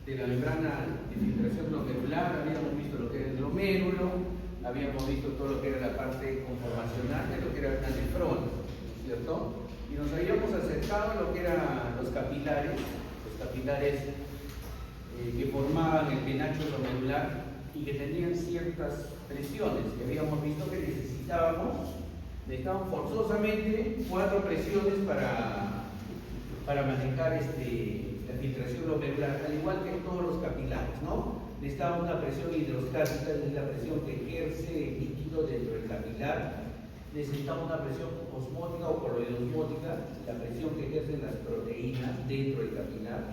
de la membrana de filtración glomerular, habíamos visto lo que era el glomérulo, habíamos visto todo lo que era la parte conformacional de lo que era una nefrona, ¿cierto? Y nos habíamos acercado a lo que eran los capilares que formaban el penacho glomerular y que tenían ciertas presiones, y habíamos visto que necesitábamos forzosamente 4 presiones para manejar la filtración glomerular, al igual que en todos los capilares, ¿no? Necesitamos una presión hidrostática, es la presión que ejerce el líquido dentro del capilar. Necesitamos una presión osmótica o coloidosmótica, la presión que ejercen las proteínas dentro del capilar.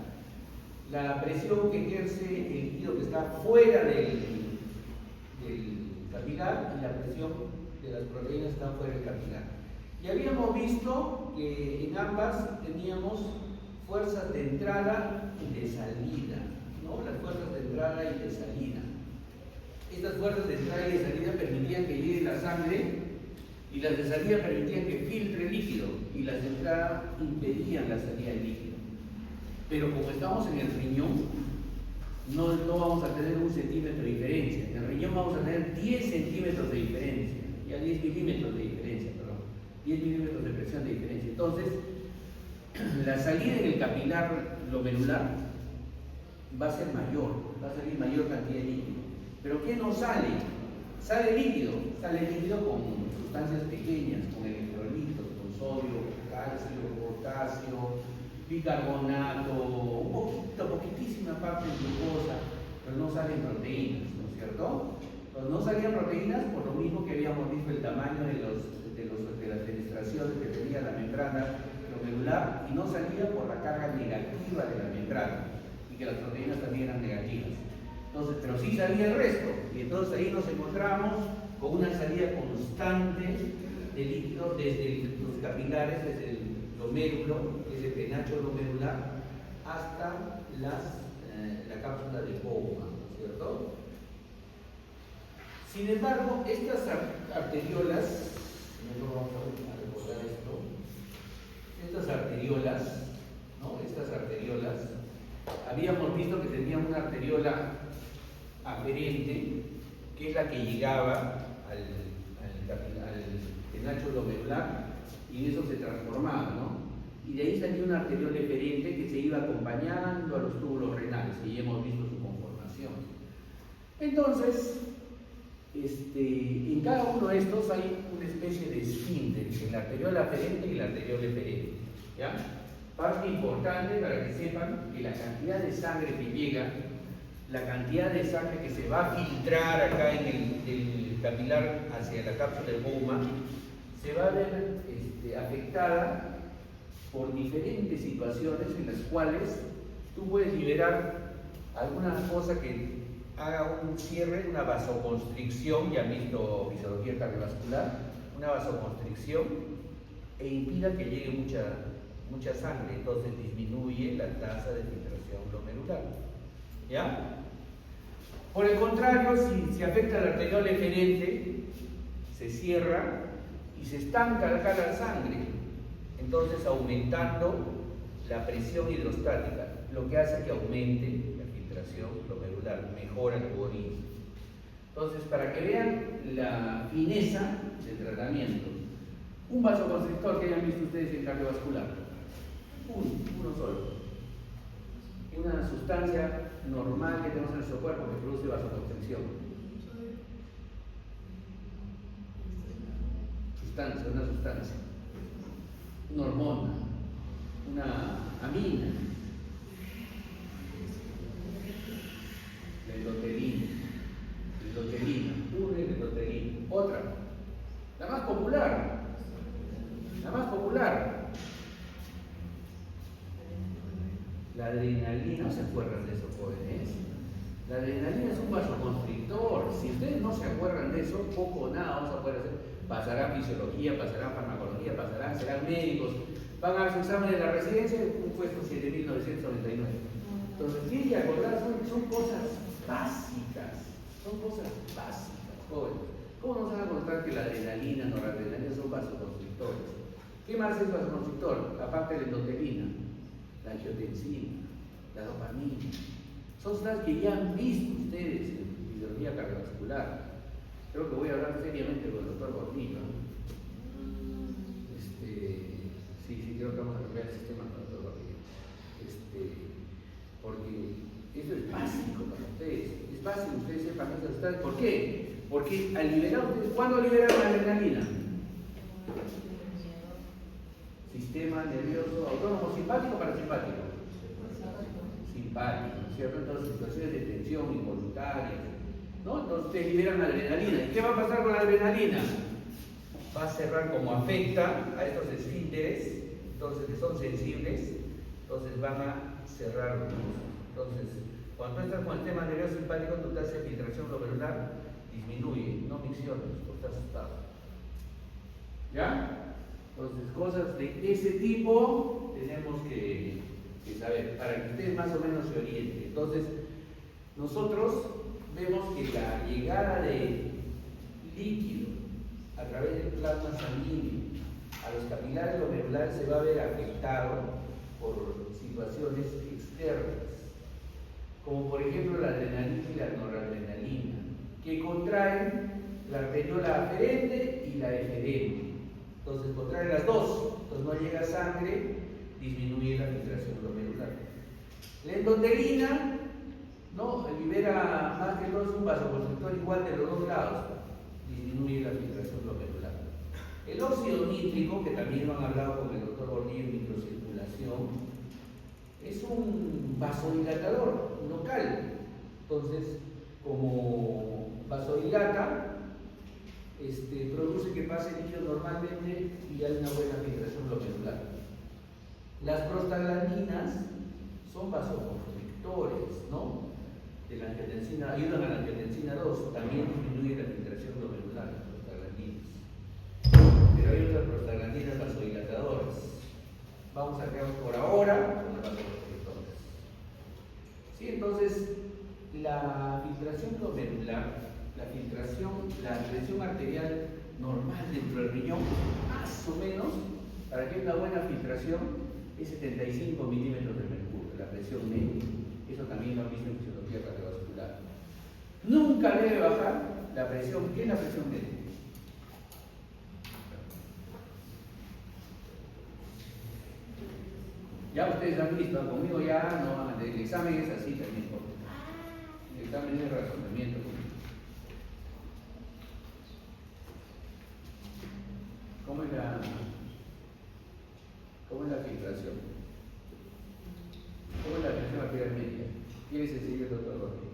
La presión que ejerce el líquido que está fuera del capilar y la presión de las proteínas que están fuera del capilar. Y habíamos visto que en ambas teníamos fuerzas de entrada y de salida, ¿no? Las fuerzas de entrada y de salida. Estas fuerzas de entrada y de salida permitían que llegue la sangre y las de salida permitían que filtre el líquido y las de entrada impedían la salida del líquido. Pero como estamos en el riñón, no vamos a tener 1 centímetro de diferencia. En el riñón vamos a tener 10 centímetros de diferencia, ya 10 milímetros de diferencia, perdón, 10 milímetros de presión de diferencia. Entonces, la salida en el capilar glomerular va a ser mayor, va a salir mayor cantidad de líquido. ¿Pero qué no sale? Sale líquido con sustancias pequeñas, con electrolitos, con sodio, calcio, potasio, bicarbonato, poquitísima parte de glucosa, pero no salen proteínas, ¿no es cierto? Pues no salían proteínas por lo mismo que habíamos visto el tamaño de las fenestraciones que tenía la membrana glomerular, y no salía por la carga negativa de la membrana, y que las proteínas también eran negativas. Entonces, pero sí salía el resto, y entonces ahí nos encontramos con una salida constante de líquido desde los capilares, desde el glomérulo, que es el penacho glomerular, hasta la cápsula de Bowman, ¿no es cierto? Sin embargo, estas arteriolas, no vamos a recordar esto, estas arteriolas, habíamos visto que tenían una arteriola aferente, que es la que llegaba al penacho glomerular, y eso se transformaba, ¿no? Y de ahí salía una arteriola eferente que se iba acompañando a los túbulos renales, y ya hemos visto su conformación. Entonces, en cada uno de estos hay una especie de esfínteres, en la arteriola aferente y la arteriola eferente, ¿ya? Parte importante para que sepan que la cantidad de sangre que llega, la cantidad de sangre que se va a filtrar acá en el capilar hacia la cápsula de Bowman, se va a ver afectada por diferentes situaciones en las cuales tú puedes liberar alguna cosa que haga un cierre, una vasoconstricción, ya han visto fisiología cardiovascular, una vasoconstricción, e impida que llegue mucha sangre, entonces disminuye la tasa de filtración glomerular, ¿ya? Por el contrario, si afecta la arteriola eferente, se cierra y se estanca acá la sangre, entonces aumentando la presión hidrostática, lo que hace que aumente la filtración glomerular, mejora el organismo. Entonces, para que vean la fineza del tratamiento, un vasoconstrictor que hayan visto ustedes en cardiovascular, uno solo, una sustancia normal que tenemos en nuestro cuerpo que produce vasoconstricción. Una sustancia, una hormona, una amina, la endotelina, una endotelina, otra, la más popular, la adrenalina. ¿No se acuerdan de eso, jóvenes? La adrenalina es un vasoconstrictor. Si ustedes no se acuerdan de eso, poco o nada vamos a poder hacer. Pasarán fisiología, pasarán farmacología, serán médicos, van a hacer examen de la residencia, un puesto 7.999. Entonces, tienen que acordar, son cosas básicas, jóvenes. ¿Cómo no se van a acordar que la adrenalina, noradrenalina son vasoconstrictores? ¿Qué más es vasoconstrictor? Aparte de la endotelina, la angiotensina, la dopamina. Son sustancias que ya han visto ustedes en fisiología cardiovascular. Creo que voy a hablar seriamente con el doctor Gordillo. Sí, creo que vamos a cambiar el sistema con el doctor Gordillo. Porque eso es básico para ustedes. Es básico que ustedes sepan esas sustancias. ¿Por qué? Porque al liberar ustedes, ¿cuándo liberan la adrenalina? Sistema nervioso autónomo, simpático o parasimpático. Simpático, ¿cierto? Entonces, situaciones de tensión involuntaria, ¿no? Entonces, ustedes liberan la adrenalina. ¿Y qué va a pasar con la adrenalina? Va a cerrar como afecta a estos esfínteres, entonces que son sensibles, entonces van a cerrar. Entonces, cuando tú estás con el tema nervioso simpático, tu tasa de filtración glomerular disminuye, no micciones, porque estás asustado. ¿Ya? Entonces, cosas de ese tipo tenemos que saber, para que ustedes más o menos se orienten. Entonces, nosotros vemos que la llegada de líquido a través del plasma sanguíneo a los capilares glomerulares se va a ver afectado por situaciones externas, como por ejemplo la adrenalina y la noradrenalina, que contraen la arteriola aferente y la eferente. Entonces contraen las dos, entonces no llega sangre, disminuye la filtración glomerular. La endotelina, ¿no?, libera más que todo, es un vasoconstrictor igual de los dos lados, disminuye la filtración glomerular. El óxido nítrico, que también lo han hablado con el doctor Gordillo en microcirculación, es un vasodilatador local. Entonces, como vasodilata, produce que pase líquido normalmente y hay una buena filtración glomerular. Las prostaglandinas son vasoconstrictores, ¿no?, de la angiotensina, ayudan a la angiotensina 2, también disminuye la filtración glomerular, las prostaglandinas. Pero hay otras prostaglandinas vasodilatadoras. Vamos a quedar por ahora con las vasoconstrictoras. ¿Sí? Entonces, la filtración glomerular, la presión arterial normal dentro del riñón, más o menos, para que haya una buena filtración, es 75 milímetros de mercurio, la presión media. Eso también lo han visto en fisiología cardiovascular. Nunca debe bajar la presión. ¿Qué es la presión media? Ya ustedes han visto, conmigo ya no, el examen es así también. El examen es razonamiento. ¿Cómo es la filtración? ¿Cómo es la presión arterial media? ¿Quién es el señor doctor Gordillo?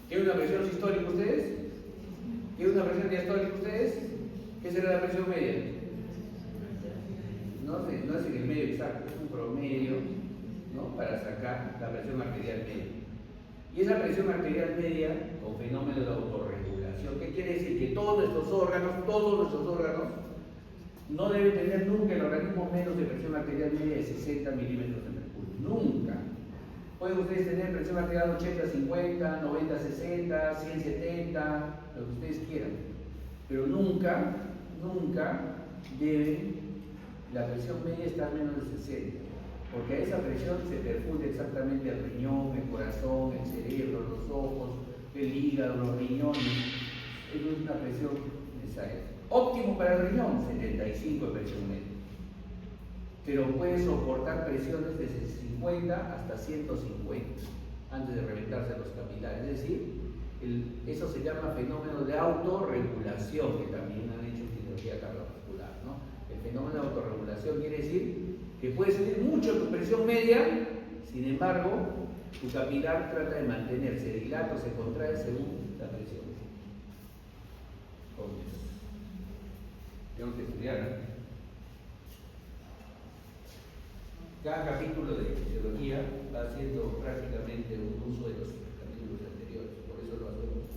¿Tiene una presión sistólica ustedes? ¿Tiene una presión diastólica ustedes? ¿Qué será la presión media? No es en el medio exacto, es un promedio, ¿no?, para sacar la presión arterial media. Y esa presión arterial media, con fenómeno de autorregulación, ¿qué quiere decir? Que todos nuestros órganos, no deben tener nunca el organismo menos de presión arterial media de 60 milímetros de mercurio. Nunca. Pueden ustedes tener presión arterial 80-50, 90-60, 100-70, lo que ustedes quieran. Pero nunca deben la presión media estar menos de 60. Porque a esa presión se perfunde exactamente el riñón, el corazón, el cerebro, los ojos, el hígado, los riñones. Eso es una presión necesaria. Óptimo para el riñón, 75 de presión media. Pero puede soportar presiones desde 50 hasta 150 antes de reventarse los capilares. Es decir, eso se llama fenómeno de autorregulación, que también han hecho en fisiología cardiovascular, ¿no? El fenómeno de autorregulación quiere decir que puede subir mucho tu presión media, sin embargo, tu capilar trata de mantenerse, dilata o se contrae según la presión. Tengo que estudiar, ¿eh? Cada capítulo de fisiología va haciendo prácticamente un uso de los capítulos anteriores, por eso lo hacemos.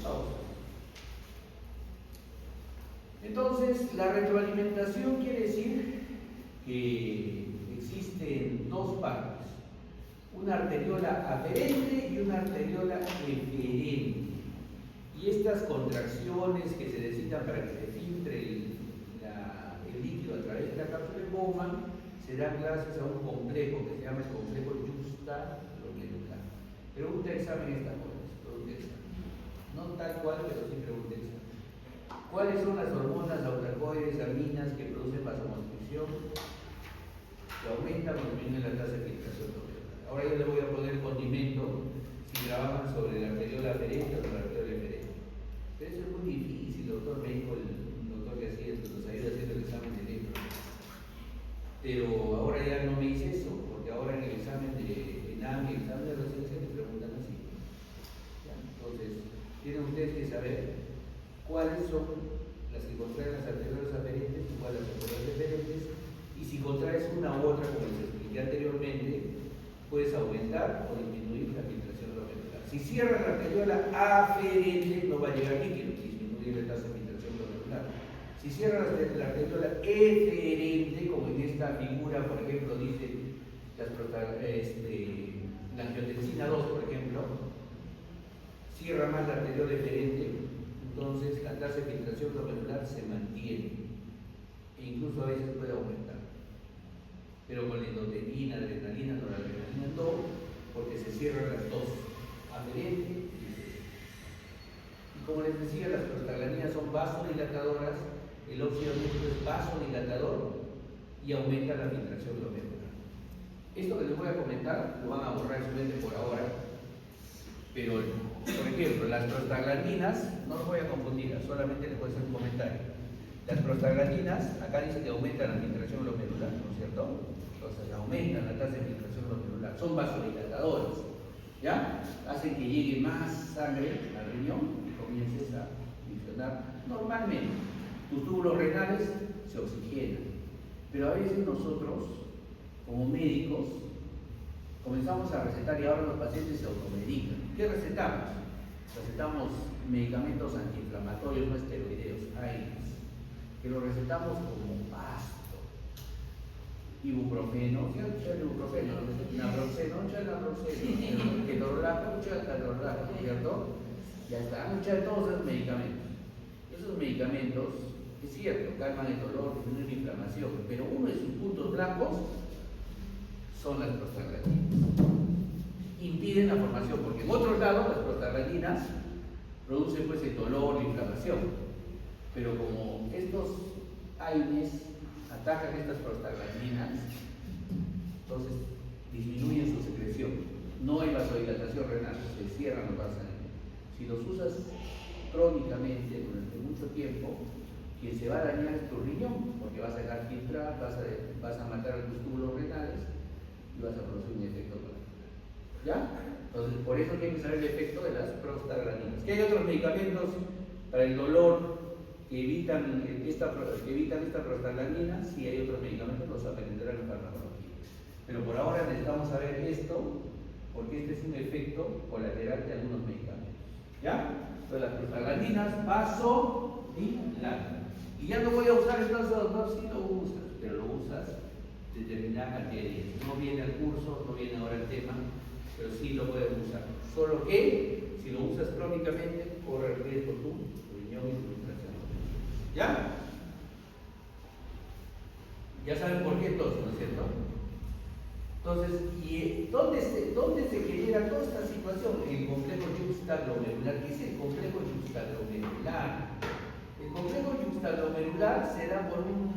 Pausa. Entonces, la retroalimentación quiere decir que existen dos partes, una arteriola aferente y una arteriola eferente. Y estas contracciones que se necesitan para que se filtre el líquido a través de la cápsula de Bowman se da clases a un complejo que se llama el complejo yuxtaglomerular. Pregunta de examen esta cosa, pregunta de examen. No tal cual, pero sí pregunta de examen. ¿Cuáles son las hormonas autacoides aminas que producen vasoconstricción, que aumentan o disminuyen la tasa de filtración glomerular? Ahora yo le voy a poner condimento si trabajan sobre la arteriola aferente o la arteriola eferente. Pero eso es muy difícil, doctor. Me dijo el doctor que hacía, nos ayuda haciendo el examen de electro. Pero ahora ya no me hice eso, porque ahora en el examen de ENAM y el examen de residencia me preguntan así. ¿Ya? Entonces, tienen ustedes que saber cuáles son las que contraen las arteriolas aferentes y cuáles las arteriolas eferentes, y si contraes una u otra, como les expliqué anteriormente, puedes aumentar o disminuir la filtración glomerular. Si cierras la arteriola aferente, no va a llegar líquido, disminuye la tasa de filtración glomerular. Si cierras la arteriola eferente, como en esta figura, por ejemplo, dice la angiotensina 2, por ejemplo, cierra más la arteriola eferente, entonces la tasa de filtración glomerular se mantiene e incluso a veces puede aumentar. Pero con la endotenina, adrenalina, noradrenalina, no, porque se cierran las dos, aferente y eferente. Y como les decía, las prostaglandinas son vasodilatadoras, el óxido nítrico es vasodilatador y aumenta la filtración glomerular. Esto que les voy a comentar lo van a borrar en su mente por ahora, pero por ejemplo, las prostaglandinas, no los voy a confundir, solamente les voy a hacer un comentario. Las prostaglandinas, acá dice que aumentan la filtración glomerular, ¿no es cierto? Entonces aumentan la tasa de filtración glomerular, son vasodilatadoras, ¿ya? Hacen que llegue más sangre al riñón y comiences a funcionar normalmente. Tus túbulos renales se oxigenan, pero a veces nosotros, como médicos, comenzamos a recetar y ahora los pacientes se automedican. ¿Qué recetamos? Recetamos medicamentos antiinflamatorios no esteroideos, AINES, que los recetamos como pasto. Ibuprofeno, ibuprofeno, naproxeno, naproxeno, ketorolaco, ketorolaco, ¿cierto? Ya está, han de todos esos medicamentos. Esos medicamentos, es cierto, calman el dolor, disminuyen la inflamación, pero uno de sus puntos blancos son las prostaglandinas. Impiden la formación, porque en otros lados las prostaglandinas producen pues el dolor, la inflamación, pero como estos AINES atacan estas prostaglandinas, entonces disminuyen su secreción. No hay vasodilatación renal, se cierran los vasos sanguíneos. Si los usas crónicamente durante mucho tiempo, quien se va a dañar es tu riñón, porque vas a dejar filtrar, vas a matar a tus túbulos renales y vas a producir un efecto crónico. ¿Ya? Entonces, por eso hay que saber el efecto de las prostaglandinas. ¿Qué hay otros medicamentos para el dolor que evitan esta prostaglandina? Sí, hay otros medicamentos, los aprenderán en farmacología. Pero por ahora necesitamos saber esto, porque este es un efecto colateral de algunos medicamentos. ¿Ya? Entonces, las prostaglandinas vasodilatan. Y ya no voy a usar entonces, no, si lo usas, pero lo usas determinada cantidad de días. No viene al curso, no viene ahora el tema, pero sí lo puedes usar. Solo que si lo usas crónicamente, corre el riesgo tu riñón y tu filtración. ¿Ya? Ya saben por qué entonces, ¿no es cierto? Entonces, ¿y dónde se genera toda esta situación? El complejo yuxtaglomerular. ¿Qué es el complejo yuxtaglomerular? El complejo yuxtaglomerular se da por un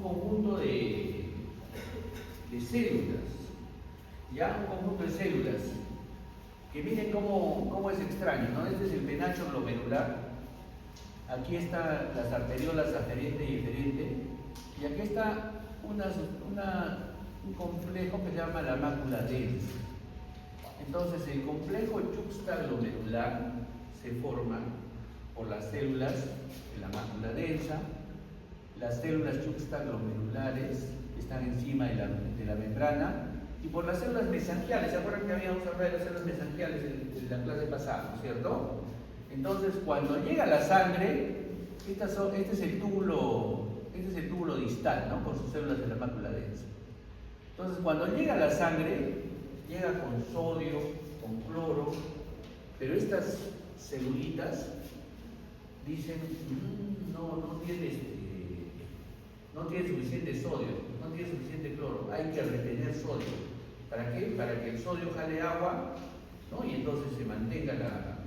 conjunto de células, ya un conjunto de células que miren cómo es extraño, ¿no? Este es el penacho glomerular, aquí están las arteriolas aferente y eferente, y aquí está un complejo que se llama la mácula densa. Entonces el complejo yuxtaglomerular se forma por las células de la mácula densa, las células yuxtaglomerulares que están encima de la membrana, y por las células mesangiales. ¿Se acuerdan que habíamos hablado de las células mesangiales en la clase pasada, ¿no es cierto? Entonces, cuando llega la sangre, este es el túbulo distal, ¿no? Por sus células de la mácula densa. Entonces, cuando llega la sangre, llega con sodio, con cloro, pero estas celulitas dicen, no tiene suficiente sodio, no tiene suficiente cloro, hay que retener sodio. ¿Para qué? Para que el sodio jale agua, ¿no? Y entonces se mantenga la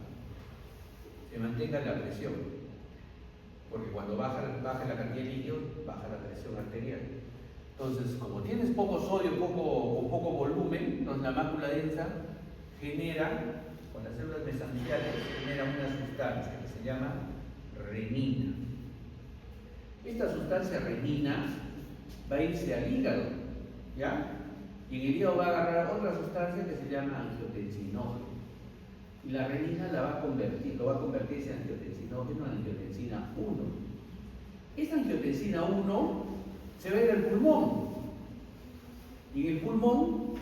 presión. Porque cuando baja la cantidad de líquido, baja la presión arterial. Entonces, como tienes poco sodio, poco volumen, entonces la mácula densa genera, con las células mesangiales, genera una sustancia que se llama renina. Esta sustancia renina va a irse al hígado, ¿ya? Y en el hígado va a agarrar otra sustancia que se llama angiotensinógeno. Y la renina lo va a convertir ese angiotensinógeno en angiotensina 1. Esta angiotensina 1 se va a ir al pulmón. Y en el pulmón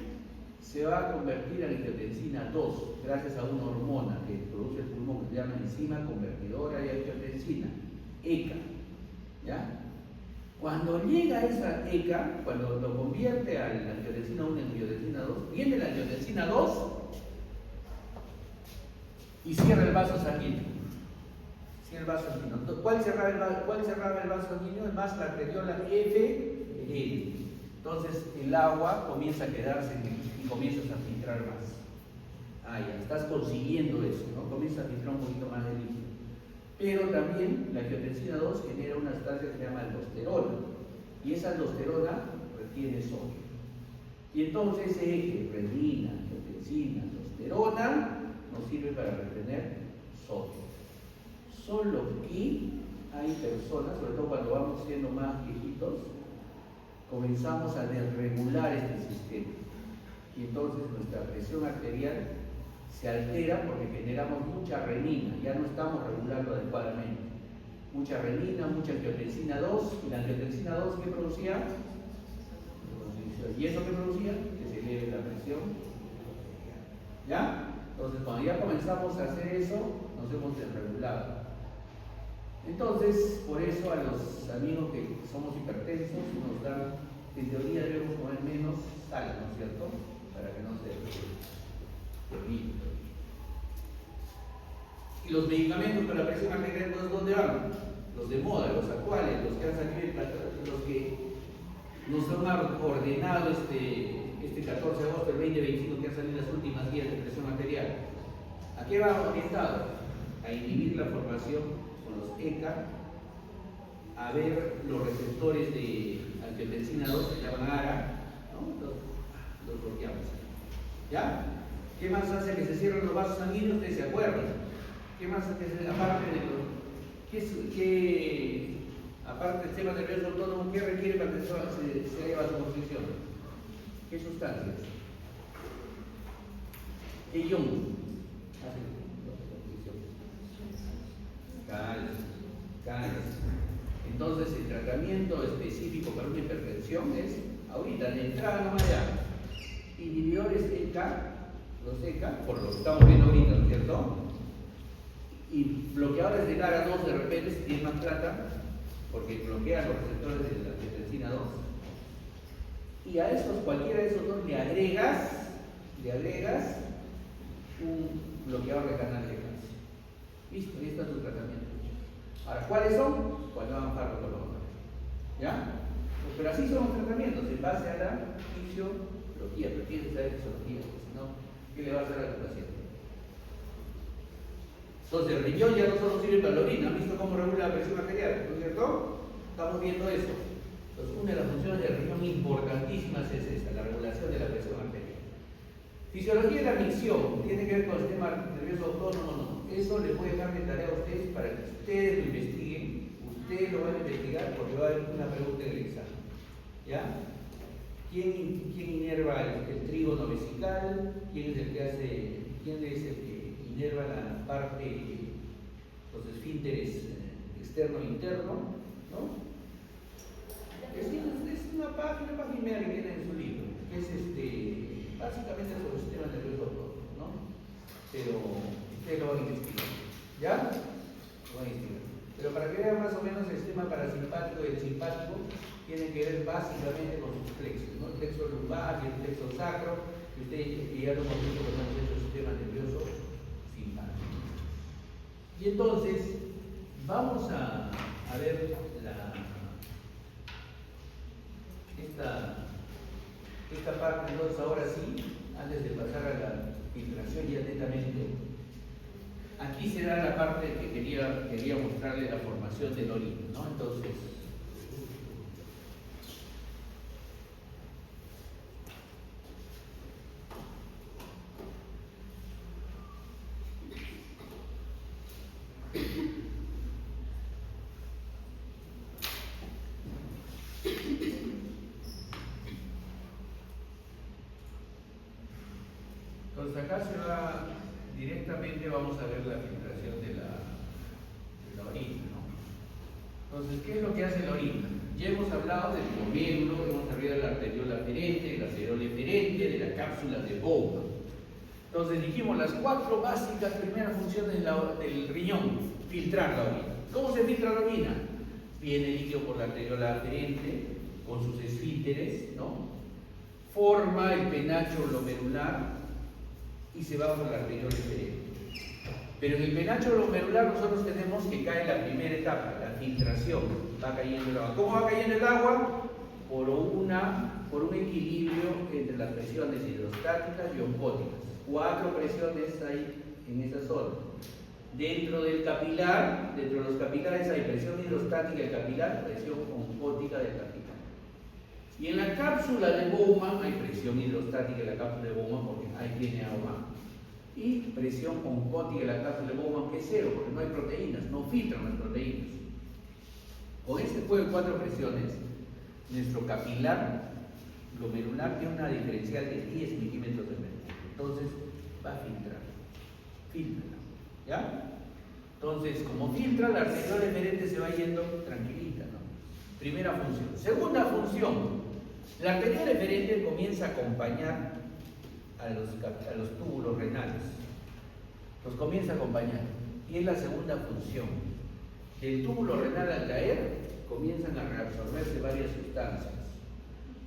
se va a convertir en angiotensina 2, gracias a una hormona que produce el pulmón que se llama enzima convertidora de angiotensina, ECA. ¿Ya? Cuando llega esa ECA, cuando lo convierte a la angiotensina 1 en angiotensina 2, viene la angiotensina 2 y cierra el vaso sanguíneo. ¿Cuál cerraba el vaso sanguíneo? Más la arteriola FL. Entonces el agua comienza a quedarse y comienzas a filtrar más. Ya estás consiguiendo eso, ¿no? Comienzas a filtrar un poquito más de líquido. Pero también la angiotensina 2 genera una sustancia que se llama aldosterona. Y esa aldosterona retiene sodio. Y entonces ese eje, renina, angiotensina, aldosterona, nos sirve para retener sodio. Solo que hay personas, sobre todo cuando vamos siendo más viejitos, comenzamos a desregular este sistema. Y entonces nuestra presión arterial se altera porque generamos mucha renina, ya no estamos regulando adecuadamente. Mucha renina, mucha angiotensina 2, y la angiotensina 2, ¿qué producía? ¿Y eso qué producía? Que se eleve la presión. ¿Ya? Entonces, cuando ya comenzamos a hacer eso, nos hemos desregulado. Entonces, por eso a los amigos que somos hipertensos nos dan, en teoría debemos comer menos sal, ¿no es cierto? Para que no se termine. Y los medicamentos para la presión arterial, entonces, ¿dónde van? Los de moda, los actuales, los que han salido, los que nos han ordenado este 14 de agosto del 2021, que han salido las últimas guías de presión arterial. ¿A qué va orientado? A inhibir la formación con los ECA, a ver los receptores de angiotensina 2 que se llaman ARA, ¿no? Los bloqueamos. ¿Ya? ¿Qué más hace que se cierren los vasos sanguíneos? ¿Ustedes se acuerdan? ¿Qué más hace que aparte de aparte del sistema nervioso autónomo, qué requiere para que se haga vasoconstricción? ¿Qué sustancias? ¿Qué ion hace vasoconstricción? Calcio. Entonces el tratamiento específico para una hipertensión es, ahorita, de entrada nomás ya, inhibidores ECA, los ECA, por lo que estamos viendo ahorita, ¿no es cierto? Y bloqueadores de ARA2 de repente si tienen más plata, porque bloquean los receptores de la angiotensina 2. Y a esos, cualquiera de esos dos, le agregas un bloqueador de canal de calcio. Listo, y este es tu tratamiento. Ahora, ¿cuáles son? Cuando hagan farmacología. ¿Ya? Pero así son los tratamientos, en base a la fisiología. Pero tienes que saber fisiología, porque si no, ¿qué le va a hacer a tu paciente? Entonces, el riñón ya no solo sirve para la orina. ¿Han visto cómo regula la presión arterial? ¿No es cierto? Estamos viendo eso. Entonces, una de las funciones del riñón importantísimas es esta, la regulación de la presión arterial. Fisiología de la micción, ¿tiene que ver con el sistema nervioso autónomo o no? Eso les voy a dejar de tarea a ustedes para que ustedes lo investiguen. Ustedes lo van a investigar porque va a haber una pregunta en el examen. ¿Ya? ¿Quién inerva el trígono vesical? ¿Quién es el que inerva la parte, los esfínteres externo e interno? ¿No? Es una página y media que tiene en su libro, que es básicamente sobre el sistema nervioso autónomo, ¿no? Pero ustedes lo van a investigar. ¿Ya? Lo van a investigar. Pero para que vean más o menos el sistema parasimpático y el simpático, tienen que ver básicamente con sus plexos, ¿no? El plexo lumbar y el plexo sacro, que ustedes ya lo hemos visto cuando hemos hecho el sistema nervioso simpático. Y entonces, Vamos a ver esta parte, entonces ahora sí, antes de pasar a la filtración ya netamente. Aquí será la parte que quería mostrarle la formación del orina, ¿no? Entonces, acá se va directamente, vamos a ver la filtración de la orina, ¿no? Entonces, ¿qué es lo que hace la orina? Ya hemos hablado del glomérulo, hemos hablado de la arteriola aferente, de la areola eferente, de la cápsula de Bowman. Entonces dijimos las 4 básicas primeras funciones del riñón: filtrar la orina. ¿Cómo se filtra la orina? Viene líquido por la arteriola aferente con sus esfínteres, ¿no? Forma el penacho glomerular y se va por la arteriola eferente. Pero en el penacho glomerular nosotros tenemos que cae la primera etapa, la filtración. Va cayendo el agua. ¿Cómo va cayendo el agua? Por un equilibrio entre las presiones hidrostáticas y osmóticas. 4 presiones hay en esa zona. Dentro del capilar, dentro de los capilares hay presión hidrostática del capilar, presión osmótica del capilar. Y en la cápsula de Bowman hay presión hidrostática en la cápsula de Bowman porque ahí tiene agua. Y presión osmótica en la cápsula de Bowman que es 0 porque no hay proteínas, no filtran las proteínas. Con este juego de 4 presiones, nuestro capilar glomerular tiene una diferencial de 10 milímetros de mercurio. Entonces va a filtrar. ¿Ya? Entonces, como filtra, la arteriola eferente se va yendo tranquilita, ¿no? Primera función. Segunda función. La arteriola eferente comienza a acompañar a los túbulos renales. Los comienza a acompañar. Y es la segunda función. El túbulo renal al caer comienzan a reabsorberse varias sustancias.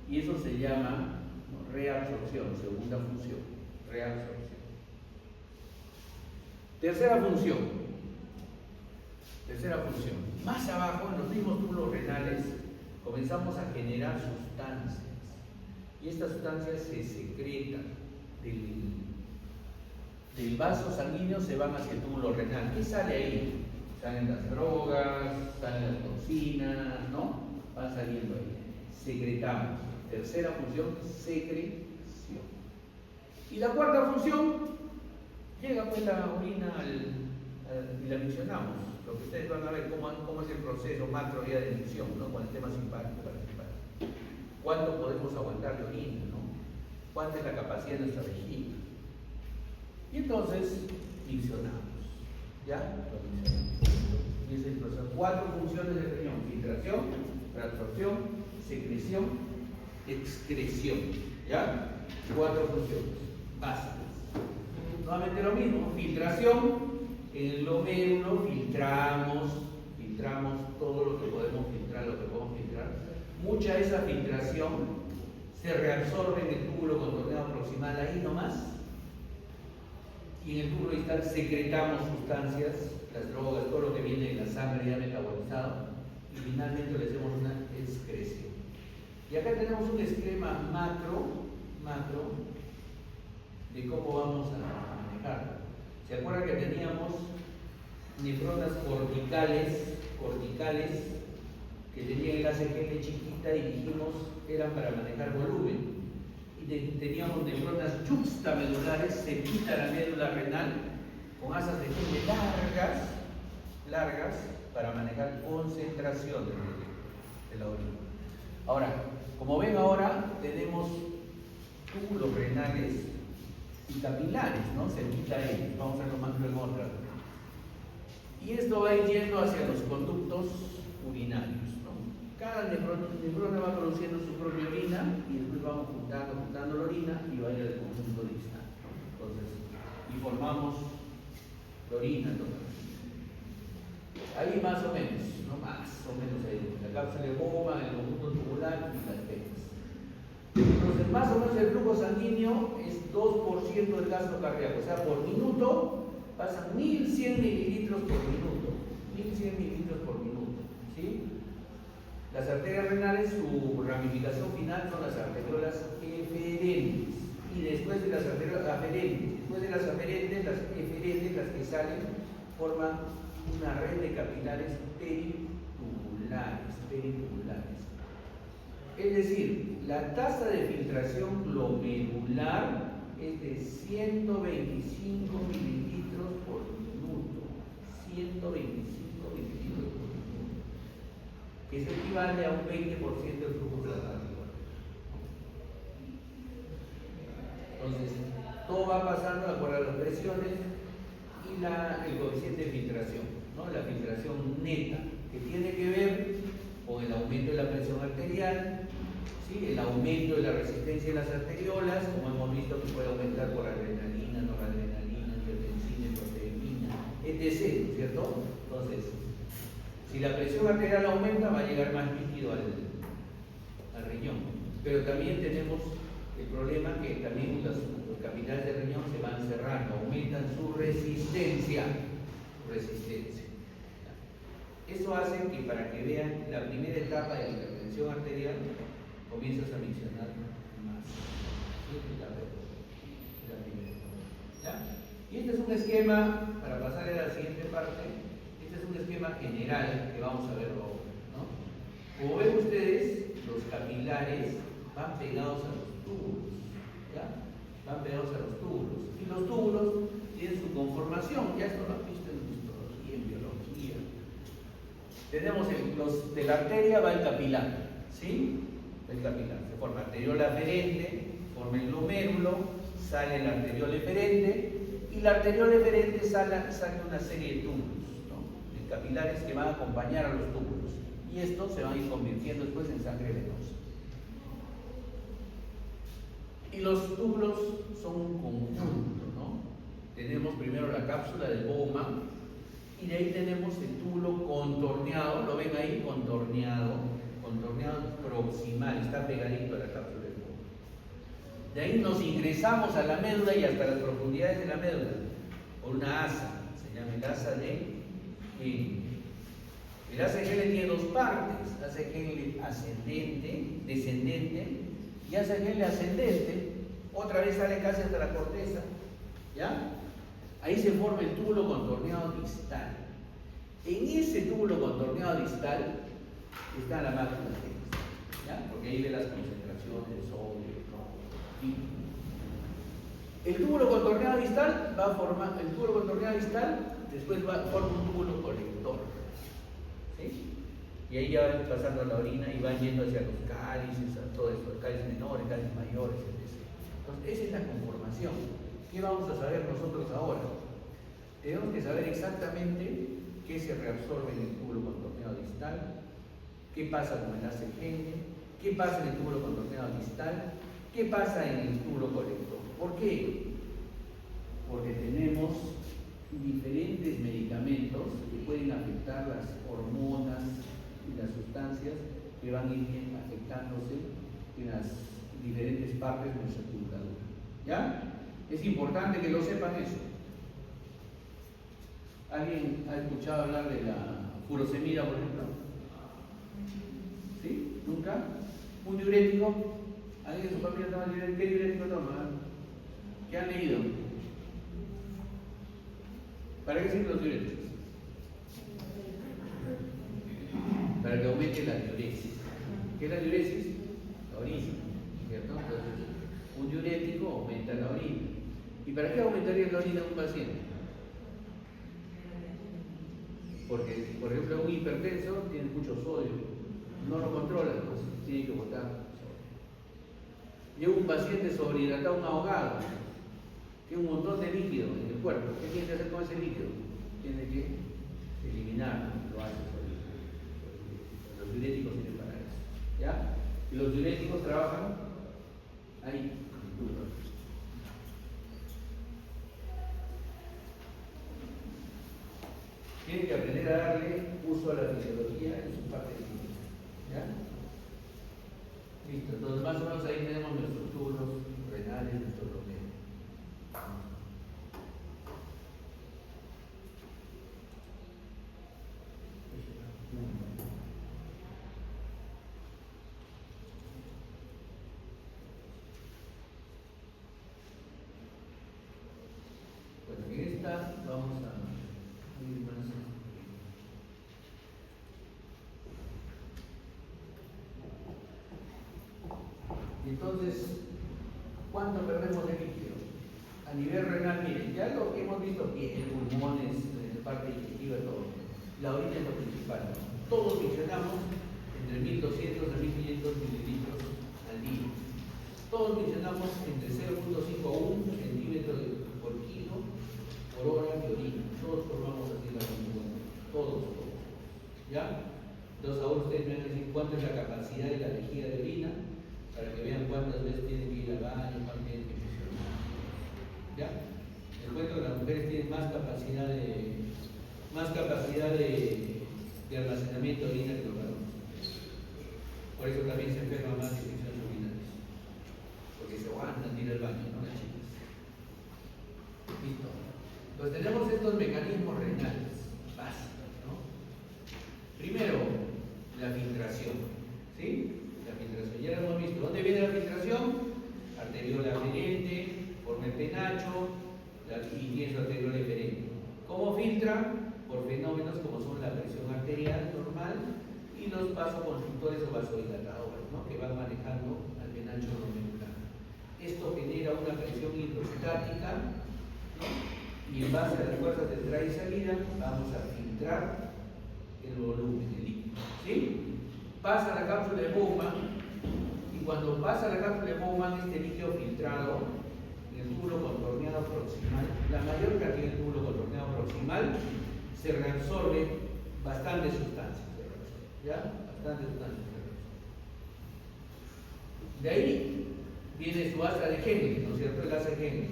Y eso se llama reabsorción, segunda función. Reabsorción. Tercera función. Más abajo, en los mismos túbulos renales, comenzamos a generar sustancias. Y estas sustancias se secretan del vaso sanguíneo, se van hacia el túbulo renal. ¿Qué sale ahí? Salen las drogas, salen las toxinas, ¿no? Van saliendo ahí. Secretamos. Tercera función, secreción. Y la cuarta función, llega pues la orina y la miccionamos. Lo que ustedes van a ver cómo es el proceso macro ya de micción, ¿no? Con el tema simpático. ¿Cuánto podemos aguantar de orina, ¿no? ¿Cuánta es la capacidad de nuestra vejiga? Y entonces, miccionamos. ¿Ya? Lo miccionamos. Y es el proceso. 4 funciones del riñón: filtración, reabsorción, secreción, excreción. ¿Ya? 4 funciones básicas. Nuevamente lo mismo, filtración. En el glomérulo filtramos todo lo que podemos filtrar, Mucha de esa filtración se reabsorbe en el túbulo contorneado proximal, ahí nomás. Y en el túbulo distal secretamos sustancias, las drogas, todo lo que viene de la sangre ya metabolizado. Y finalmente le hacemos una excreción. Y acá tenemos un esquema macro de cómo vamos a manejarlo. ¿Se acuerdan que teníamos nefronas corticales que tenían el ACGM chiquita y dijimos eran para manejar volumen? Y teníamos nefronas yuxtamedulares cerquita a la médula renal con asas de Henle largas para manejar concentración de la orina. Ahora, como ven ahora, tenemos túbulos renales y capilares, ¿no? Cerquita a ellos. Vamos a verlo más luego otra vez. Y esto va a ir yendo hacia los conductos urinarios, ¿no? Cada nefrona va produciendo su propia orina y después vamos juntando la orina y va a ir al conjunto distal, ¿no? Entonces, y formamos la orina, ¿no? Ahí más o menos, ¿no? Más o menos ahí. La cápsula de Bowman, el conjunto tubular y las venas. Entonces, más o menos el flujo sanguíneo es 2% del gasto cardíaco, o sea, por minuto pasan 1100 mililitros por minuto. 1100 mililitros arterias renales, su ramificación final son las arteriolas eferentes. Y después de las arteriolas aferentes, las eferentes, las que salen, forman una red de capilares peritubulares. Es decir, la tasa de filtración glomerular es de 125 mililitros por minuto. 125 mililitros por minuto. Que eso equivale a un 20% del flujo plasmático. Entonces, todo va pasando de acuerdo a las presiones y el coeficiente de filtración, ¿no? La filtración neta, que tiene que ver con el aumento de la presión arterial, ¿sí? El aumento de la resistencia de las arteriolas, como hemos visto que puede aumentar por adrenalina, noradrenalina, angiotensina, proteína, etc., ¿no es cierto? Entonces, si la presión arterial aumenta, va a llegar más líquido al riñón. Pero también tenemos el problema que también los capilares del riñón se van cerrando, aumentan su resistencia. Eso hace que, para que vean la primera etapa de la hipertensión arterial, comienzas a mencionar más. ¿Sí? La primera etapa. ¿Ya? Y este es un esquema, para pasar a la siguiente parte, este es un esquema general que vamos a ver ahora, ¿no? Como ven ustedes, los capilares van pegados a los túbulos, ¿ya? Van pegados a los túbulos. Y los túbulos tienen su conformación, ya esto lo han visto en histología, en biología. Tenemos de la arteria va el capilar, ¿sí? El capilar. Se forma arteriola aferente, forma el glomérulo, sale la arteriola eferente, y la arteriola eferente sale una serie de túbulos, ¿no? De capilares que van a acompañar a los túbulos. Y estos se van a ir convirtiendo después en sangre venosa. Y los túbulos son un conjunto, ¿no? Tenemos primero la cápsula de Bowman, y de ahí tenemos el túbulo contorneado, lo ven ahí, contorneado proximal, está pegadito a la cápsula de Bowman. De ahí nos ingresamos a la médula y hasta las profundidades de la médula por una asa, se llama el asa de Henle. El asa de Henle tiene dos partes, asa de Henle ascendente, descendente, y asa de Henle ascendente, otra vez sale casi hasta la corteza, ¿ya? Ahí se forma el túbulo contorneado distal. En ese túbulo contorneado distal está la máquina de, ¿ya? Porque ahí ve las concentraciones de sodio, ¿no? Y el túbulo contorneado distal va a formar, el túbulo contorneado distal después forma un túbulo colector, ¿sí? Y ahí ya van pasando la orina y van yendo hacia los cálices, a todo esto, cálices menores, cálices mayores, etc. Entonces, esa es la conformación. ¿Qué vamos a saber nosotros ahora? Tenemos que saber exactamente qué se reabsorbe en el túbulo contorneado distal, qué pasa con el asa de Henle, qué pasa en el túbulo contorneado distal, qué pasa en el túbulo colector. ¿Por qué? Porque tenemos diferentes medicamentos que pueden afectar las hormonas y las sustancias que van a ir afectándose en las diferentes partes de nuestra curvatura. ¿Ya? Es importante que lo sepan eso. ¿Alguien ha escuchado hablar de la furosemida, por ejemplo? ¿Sí? ¿Nunca? ¿Un diurético? ¿Alguien de su familia toma diurético? ¿Qué diurético toma? ¿Qué han leído? ¿Para qué sirven los diuréticos? Para que aumente la diuresis. ¿Qué es la diuresis? La orina, ¿cierto? Entonces, un diurético aumenta la orina. ¿Y para qué aumentaría la orina de un paciente? Porque, por ejemplo, un hipertenso tiene mucho sodio, no lo controla, entonces tiene que botar sodio. Llega un paciente sobrehidratado, un ahogado, tiene un montón de líquido en el cuerpo. ¿Qué tiene que hacer con ese líquido? Tiene que eliminarlo, lo hace solito. Los diuréticos sirven para eso, ¿ya? Y los diuréticos trabajan ahí. Tienen que aprender a darle uso a la fisiología en su parte clínica, ¿ya? Listo, entonces más o menos ahí tenemos nuestros túbulos renales, nuestros glomérulos. Entonces, ¿cuánto perdemos de líquido? A nivel renal, miren, ya lo que hemos visto aquí en pulmones, en la parte digestiva, todo. La orina es lo principal. Todos mencionamos entre 1200 a 1500 mililitros al día. Todos mencionamos entre 0.5 a 1 centímetros por kilo por hora de orina. Todos formamos así la misma. Todos. ¿Ya? Entonces ahora ustedes me van a decir cuánto es la capacidad de la vejiga de orina para que vean cuántas veces tienen que ir al baño, cuánto tienen que funcionar. ¿Ya? Les cuento que las mujeres tienen más capacidad de almacenamiento de orina que los varones. Por eso también se enferman más de infecciones urinarias. Porque se aguantan ir al baño, ¿no? Las chicas. Listo. Entonces tenemos estos mecanismos renales básicos, ¿no? Primero, la filtración. ¿Sí? La filtración. Ya lo hemos visto. ¿Dónde viene la filtración? Arteriola aferente, forma el penacho y tiene su arteriola eferente. ¿Cómo filtra? Por fenómenos como son la presión arterial normal y los vasoconstrictores o vasodilatadores, ¿no? Que van manejando al penacho glomerular. Esto genera una presión hidrostática, ¿no? Y en base a las fuerzas de entrada y salida vamos a filtrar el volumen, el líquido. ¿Sí? Pasa la cápsula de Bowman y cuando pasa la cápsula de Bowman, este líquido filtrado en el túbulo contorneado proximal, la mayor cantidad del túbulo contorneado proximal se reabsorbe bastantes sustancias. ¿Ya? Bastantes sustancias. De ahí viene su asa de Henle, ¿no es cierto? El asa de Henle.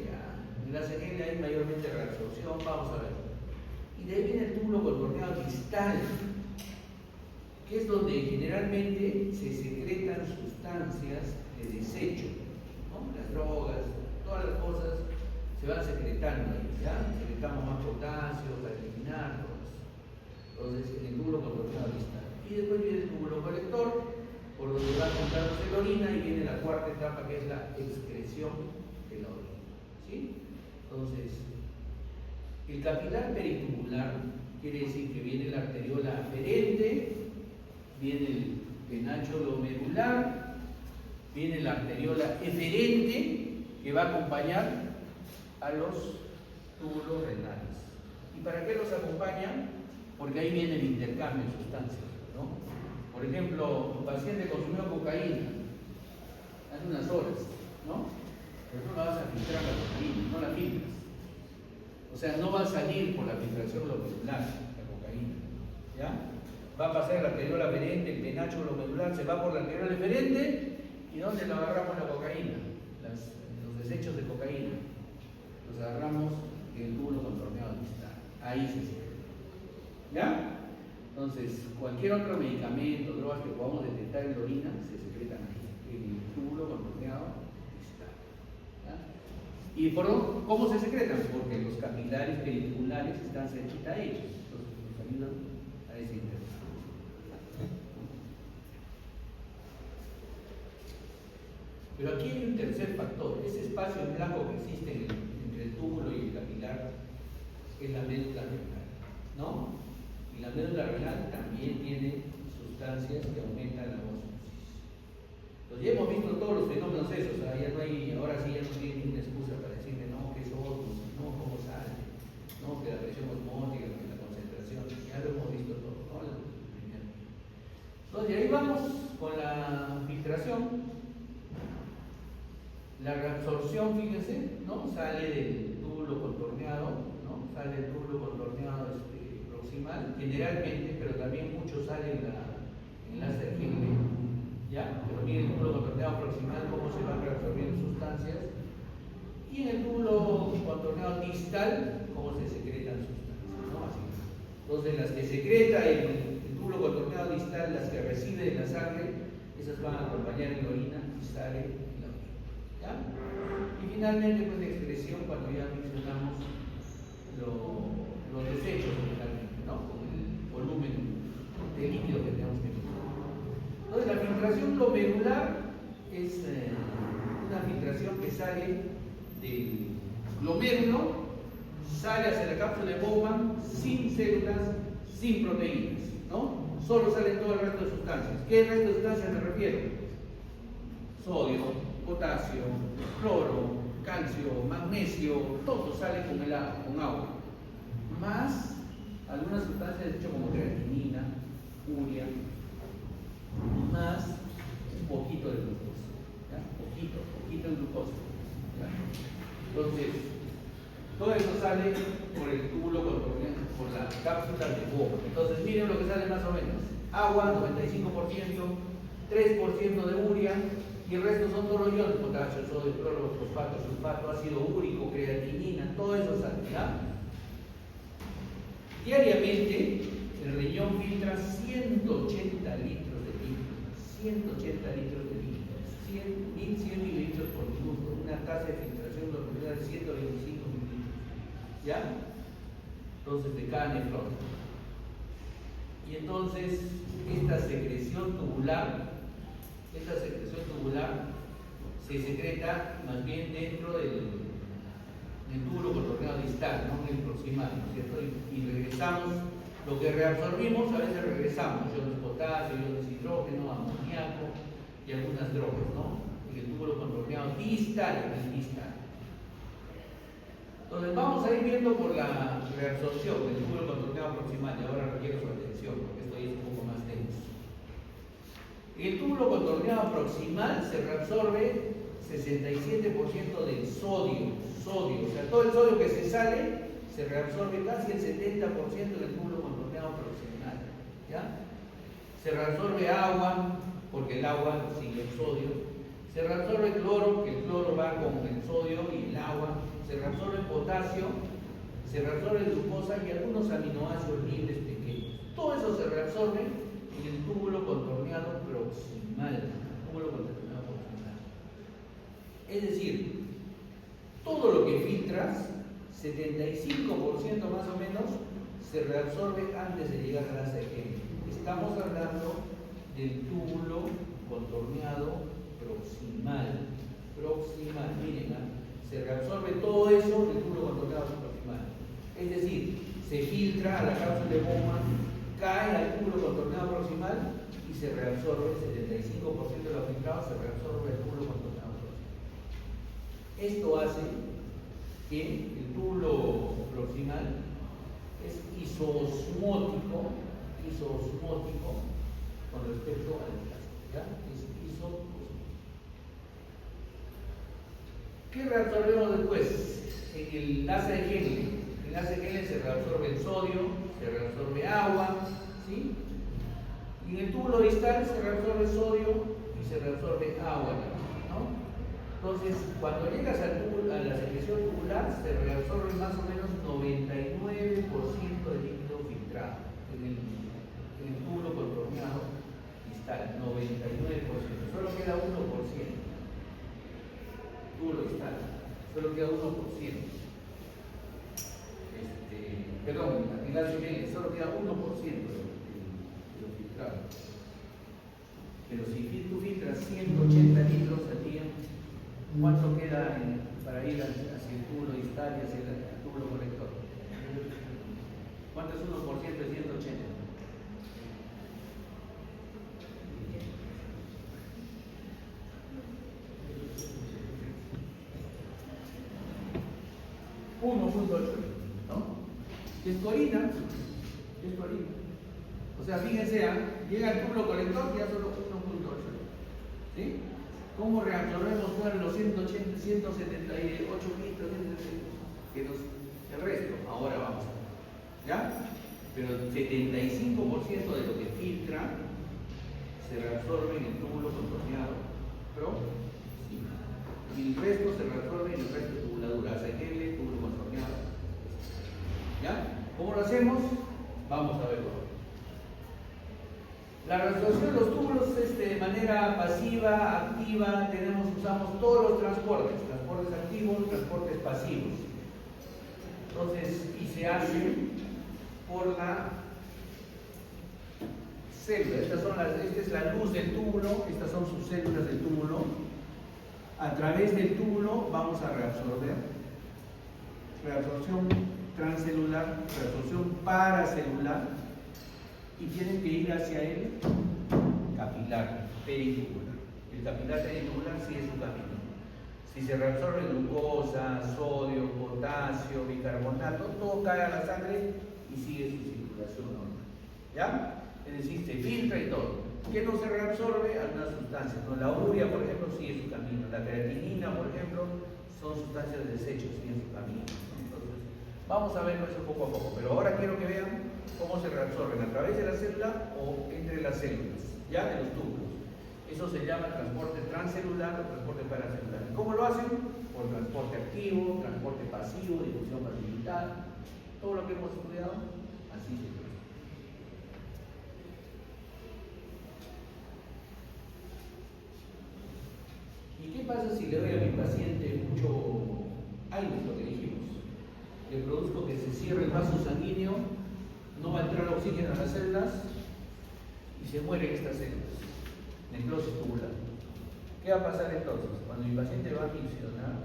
En el asa de Henle hay mayormente reabsorción, vamos a ver. Y de ahí viene el túbulo contorneado distal, que es donde generalmente se secretan sustancias de desecho, ¿no? Las drogas, todas las cosas se van secretando ahí, ¿ya? Secretamos más potasio para eliminar todo eso. Entonces, en el túbulo contorneado distal. Y después viene el túbulo colector, por donde va juntándose la orina, y viene la cuarta etapa, que es la excreción de la orina. ¿Sí? Entonces, el capilar peritubular quiere decir que viene la arteriola aferente, viene el penacho glomerular, viene la arteriola eferente, que va a acompañar a los túbulos renales. ¿Y para qué los acompaña? Porque ahí viene el intercambio de sustancias, ¿no? Por ejemplo, un paciente consumió cocaína hace unas horas, ¿no? Pero no la vas a filtrar la cocaína, no la filtras. O sea, no va a salir por la filtración glomerular la cocaína, ¿ya? Va a pasar la arteriola aferente, el penacho glomerular, se va por la arteriola eferente, ¿y dónde lo agarramos la cocaína? Los desechos de cocaína. Los agarramos en el túbulo contorneado distal. Ahí se secreta. ¿Ya? Entonces, cualquier otro medicamento, drogas que podamos detectar en la orina, se secretan ahí, en el túbulo contorneado distal. ¿Ya? ¿Y cómo se secretan? Porque los capilares peritubular están cerquita a ellos. Entonces, nos ayudan a ese interés. Pero aquí hay un tercer factor. Ese espacio en blanco que existe entre el túbulo y el capilar es la médula renal, ¿no? Y la médula renal también tiene sustancias que aumentan la osmosis. Entonces ya hemos visto todos los fenómenos esos, ¿sabes? Ya no hay, ahora sí ya no tiene ninguna excusa para decirme no, que es osmosis, no, cómo sale, no, que la presión osmótica, que la concentración, ya lo hemos visto todo, ¿no? Entonces ahí vamos con la filtración. La reabsorción, fíjense, ¿no? Sale del túbulo contorneado, ¿no? Sale del túbulo contorneado proximal, generalmente, pero también mucho sale en la asa de Henle, ¿ya? Pero miren el túbulo contorneado proximal, cómo se van reabsorbiendo sustancias, y en el túbulo contorneado distal, cómo se secretan sustancias, ¿no? Así. Entonces, las que secreta el túbulo contorneado distal, las que recibe de la sangre, esas van a acompañar en la orina y sale. ¿Ya? Y finalmente, pues, la excreción, cuando ya mencionamos los desechos, generalmente, ¿no? Con el volumen de líquido que tenemos que medir. Entonces, la filtración glomerular es una filtración que sale del glomérulo, sale hacia la cápsula de Bowman sin células, sin proteínas, ¿no? Solo salen todo el resto de sustancias. ¿Qué resto de sustancias me refiero? sodio, potasio, cloro, calcio, magnesio, todo sale con agua, más algunas sustancias de hecho como creatinina, urea, más un poquito de glucosa, ¿ya? Poquito de glucosa, ¿ya? Entonces, todo eso sale por el túbulo contorneado, por la cápsula de Bowman. Entonces, miren lo que sale más o menos: agua, 95%, 3% de urea, y el resto son todos los iones: potasio, sodio, cloro, fosfato, sulfato, ácido úrico, creatinina, todo eso sale, ¿ya? Diariamente, el riñón filtra 180 litros de líquido, 180 litros de líquido, 1100 mililitros por minuto, una tasa de filtración normal de 125 mililitros, ¿ya? Entonces, de cada nefrón. Y entonces, esta secreción tubular se secreta más bien dentro del túbulo contorneado distal, no en el proximal, ¿no es cierto? Y regresamos, lo que reabsorbimos, a veces regresamos, iones potasio, iones hidrógeno, amoníaco y algunas drogas, ¿no? En el túbulo contorneado distal, en el distal. Entonces vamos a ir viendo por la reabsorción del túbulo contorneado proximal, y ahora requiero su atención porque esto es un poco más denso. En el túbulo contorneado proximal se reabsorbe 67% del sodio, o sea, todo el sodio que se sale se reabsorbe casi el 70% del túbulo contorneado proximal, ¿ya? Se reabsorbe agua, porque el agua sigue el sodio. Se reabsorbe cloro, que el cloro va con el sodio y el agua. Se reabsorbe potasio, se reabsorbe glucosa y algunos aminoácidos libres pequeños. Todo eso se reabsorbe en el túbulo contorneado proximal. Es decir, todo lo que filtras, 75% más o menos, se reabsorbe antes de llegar a la ACG. Estamos hablando del túbulo contorneado proximal. Miren, se reabsorbe todo eso del túbulo contorneado proximal. Es decir, se filtra a la cápsula de Bowman, cae al túbulo contorneado proximal y se reabsorbe, 75% de lo filtrado se reabsorbe el túbulo contorneado proximal. Esto hace que el túbulo proximal es isosmótico con respecto al plasma, ¿ya? Es isosmótico. ¿Qué reabsorbemos después? En el enlace de Henle. En el enlace de Henle se reabsorbe el sodio, se reabsorbe agua, ¿sí? Y en el túbulo distal se reabsorbe sodio y se reabsorbe agua, ¿no? Entonces, cuando llegas a la secreción tubular, se reabsorbe más o menos 99% de líquido filtrado en el túbulo contorneado distal, 99%. Solo queda 1%. Túbulo distal, solo queda 1%. Perdón, en la CGL solo queda 1% de lo filtrado. Pero si tú filtras 180 litros al día, ¿cuánto queda para ir hacia el túbulo distal y hacia el túbulo colector? ¿Cuánto es 1% de 180? ¿No? Es tu orina. O sea, fíjense, llega al túbulo colector y ya solo 1.8. ¿Sí? ¿Cómo reabsorbemos los 180, 178 litros el resto? Ahora vamos a ver, ¿ya? Pero el 75% de lo que filtra se reabsorbe en el túbulo contorneado proximal. Y el resto se reabsorbe en el resto de tubuladura, ACL, túbulo contorneado. ¿Ya? ¿Cómo lo hacemos? Vamos a verlo. La reabsorción de los túbulos es de manera pasiva, activa. Usamos todos los transportes activos, transportes pasivos. Entonces, y se hace por la célula. Esta es la luz del túbulo, estas son sus células del túbulo. A través del túbulo vamos a reabsorber. Reabsorción transcelular, reabsorción paracelular, y tienen que ir hacia el capilar, peritubular. el capilar peritubular sigue su camino. Si se reabsorbe glucosa, sodio, potasio, bicarbonato, todo cae a la sangre y sigue su circulación normal. ¿Ya? Es decir, se filtra y todo. ¿Qué no se reabsorbe? Algunas sustancias. ¿No? La urea, por ejemplo, sigue su camino. La creatinina, por ejemplo, son sustancias de desecho, siguen su camino. Entonces, vamos a ver eso poco a poco. Pero ahora quiero que vean cómo se reabsorben, a través de la célula o entre las células, ya de los túbulos. Eso se llama transporte transcelular o transporte paracelular. ¿Y cómo lo hacen? Por transporte activo, transporte pasivo, difusión facilitada, todo lo que hemos estudiado, así se hace. ¿Y qué pasa si le doy a mi paciente mucho aire, lo que dijimos? Le produzco que se cierre el vaso sanguíneo, no va a entrar oxígeno a las células y se mueren estas células. Necrosis tubular. ¿Qué va a pasar entonces? Cuando mi paciente va a funcionar,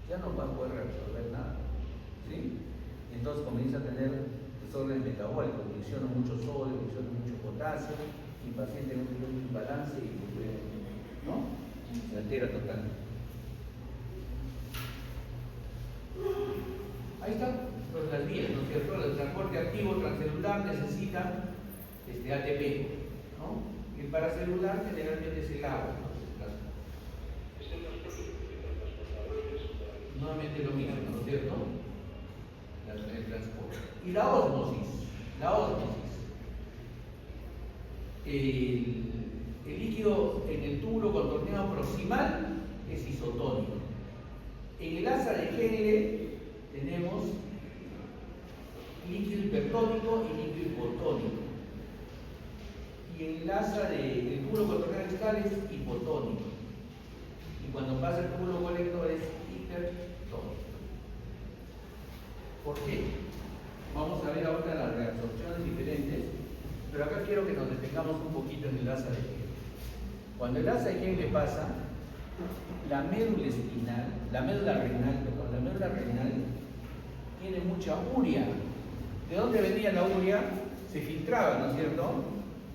ya no va a poder reabsorber nada. ¿Sí? Entonces comienza a tener desórdenes metabólicos, funciona mucho sodio, funciona mucho potasio, mi paciente no tiene un balance y ¿no? Se altera totalmente. Ahí están las vías, ¿no es cierto? El transporte activo transcelular necesita ATP, ¿no? El paracelular generalmente es el agua, ¿no? Nuevamente lo mismo, ¿no es cierto? El transporte. Y la ósmosis. El líquido en el túbulo contorneado proximal es isotónico. En el asa de Henle tenemos líquido hipertónico y líquido hipotónico. Y en el asa del túbulo contorneado distal es hipotónico. Y cuando pasa el túbulo colector es hipertónico. ¿Por qué? Vamos a ver ahora las reabsorciones diferentes, pero acá quiero que nos detengamos un poquito en el asa de Henle. Cuando el asa de Henle pasa, la médula renal tiene mucha urea. ¿De dónde venía la urea? Se filtraba, ¿no es cierto?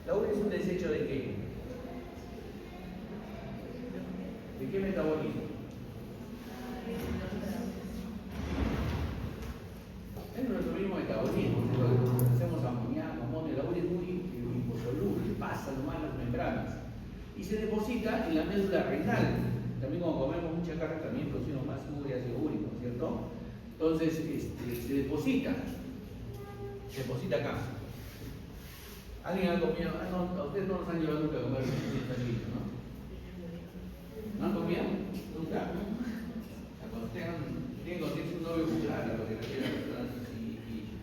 La urea es un desecho ¿de qué? ¿De qué metabolismo? Es nuestro mismo metabolismo. Hacemos amoníaco, amonio, la urea es muy liposoluble, pasa nomás las membranas y se deposita en la médula renal. También cuando comemos mucha carne también producimos más urea, ácido úrico, ¿cierto? Entonces se deposita acá. ¿Alguien ha comido? No, a ustedes no los han llevado nunca a comer chiquito, ¿no? ¿No han comido? ¿Nunca? Cuando tienen que conseguirse un novio popular, a lo que refiere a restaurantes y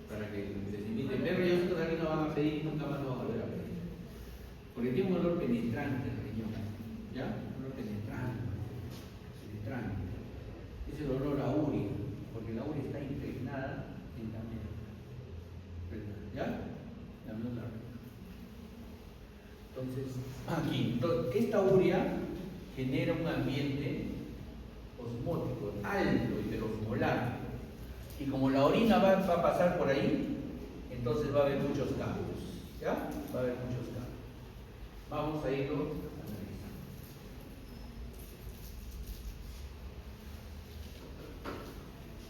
para que les inviten. Pero ellos todavía no van a pedir y nunca más lo van a volver a pedir. Porque tiene un olor penetrante el riñón. ¿Ya? Un olor penetrante. Es el olor a urea, porque la urea está impregnada en la médula. ¿Ya? La médula. Entonces, aquí, esta urea genera un ambiente osmótico alto, hiperosmolar. Y como la orina va a pasar por ahí, entonces va a haber muchos cambios. ¿Ya? Va a haber muchos cambios. Vamos a irlo analizando.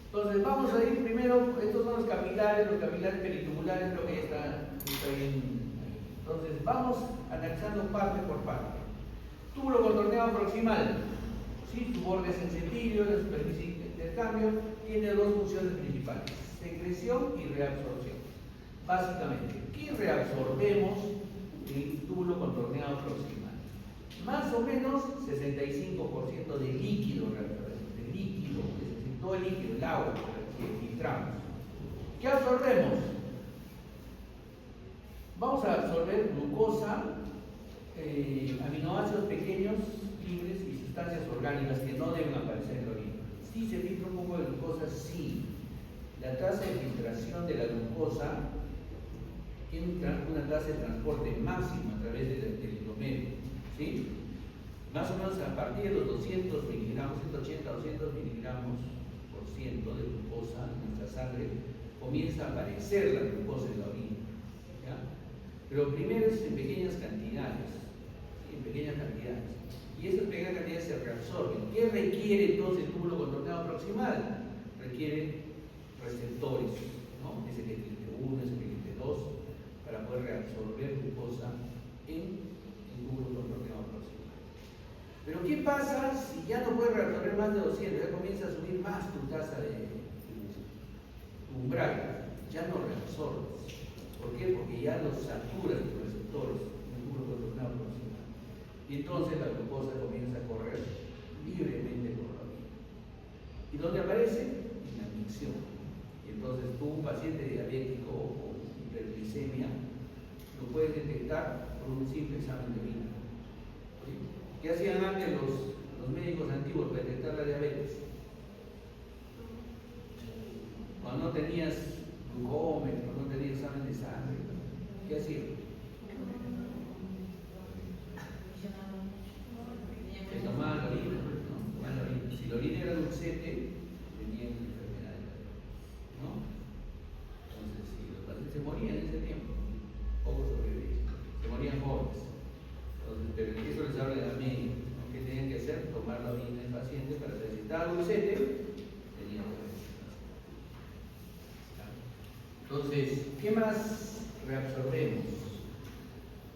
Entonces vamos a ir primero, estos son los capilares peritubulares, lo que está bien ahí. Entonces vamos analizando parte por parte. Túbulo contorneado proximal, ¿sí? Su borde sensible, la superficie de intercambio, tiene dos funciones principales, secreción y reabsorción. Básicamente, ¿qué reabsorbemos en el túbulo contorneado proximal? Más o menos 65% de líquido reabsorbemos, de líquido, es decir, todo el líquido, el agua que filtramos. ¿Qué absorbemos? Vamos a absorber glucosa, aminoácidos pequeños, libres y sustancias orgánicas que no deben aparecer en la orina. ¿Sí se filtra un poco de glucosa? Sí. La tasa de filtración de la glucosa tiene una tasa de transporte máxima a través del endometrio, ¿sí? Más o menos a partir de los 200 miligramos, 180 200 miligramos por ciento de glucosa en nuestra sangre, comienza a aparecer la glucosa en la orina, ¿ya? Pero primero es en pequeñas cantidades, ¿sí? En pequeñas cantidades. Y esas pequeñas cantidades se reabsorben. ¿Qué requiere entonces el túbulo contorneado proximal? Requiere receptores, ¿no? SPT1, SPT2, para poder reabsorber glucosa en el túbulo contorneado proximal. Pero ¿qué pasa si ya no puedes reabsorber más de 200? Ya comienza a subir más tu tasa de tu umbral, ya no reabsorbes. ¿Por qué? Porque ya los saturas tus receptores en el túbulo contorneado proximal. Y entonces la glucosa comienza a correr libremente por la orina. ¿Y dónde aparece? En la micción. Y entonces tú, un paciente diabético o con hiperglicemia, lo puedes detectar por un simple examen de orina. ¿Sí? ¿Qué hacían antes los médicos antiguos para detectar la diabetes? Cuando no tenías glucómetro, no tenías examen de sangre, ¿qué hacían? Se tomaban la orina, ¿no? Tomaban la orina. Si la orina era dulcete, tenían enfermedad de la diabetes, ¿no? Entonces, si los pacientes se morían en ese tiempo, pocos sobrevivían, se morían jóvenes. Entonces, pero eso les habla de la media, ¿no? ¿Qué tenían que hacer? Tomar la orina del paciente para saber si estaba dulcete, tenía diabetes. Entonces, ¿qué más reabsorbemos?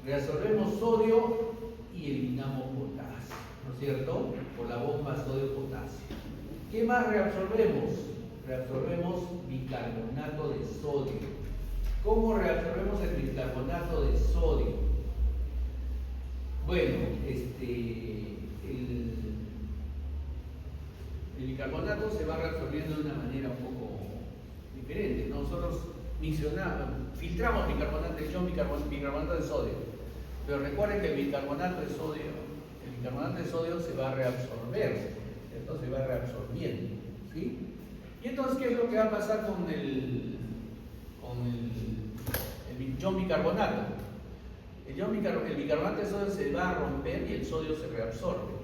Reabsorbemos sodio y eliminamos potasio, ¿no es cierto? Por la bomba sodio-potasio. ¿Qué más reabsorbemos? Reabsorbemos bicarbonato de sodio. ¿Cómo reabsorbemos el bicarbonato de sodio? Bueno, el bicarbonato se va reabsorbiendo de una manera un poco diferente. Nosotros filtramos bicarbonato de sodio, pero recuerden que el bicarbonato de sodio se va a reabsorber, ¿cierto? Se va reabsorbiendo, ¿sí? Y entonces, ¿qué es lo que va a pasar con el ion bicarbonato? El bicarbonato de sodio se va a romper y el sodio se reabsorbe.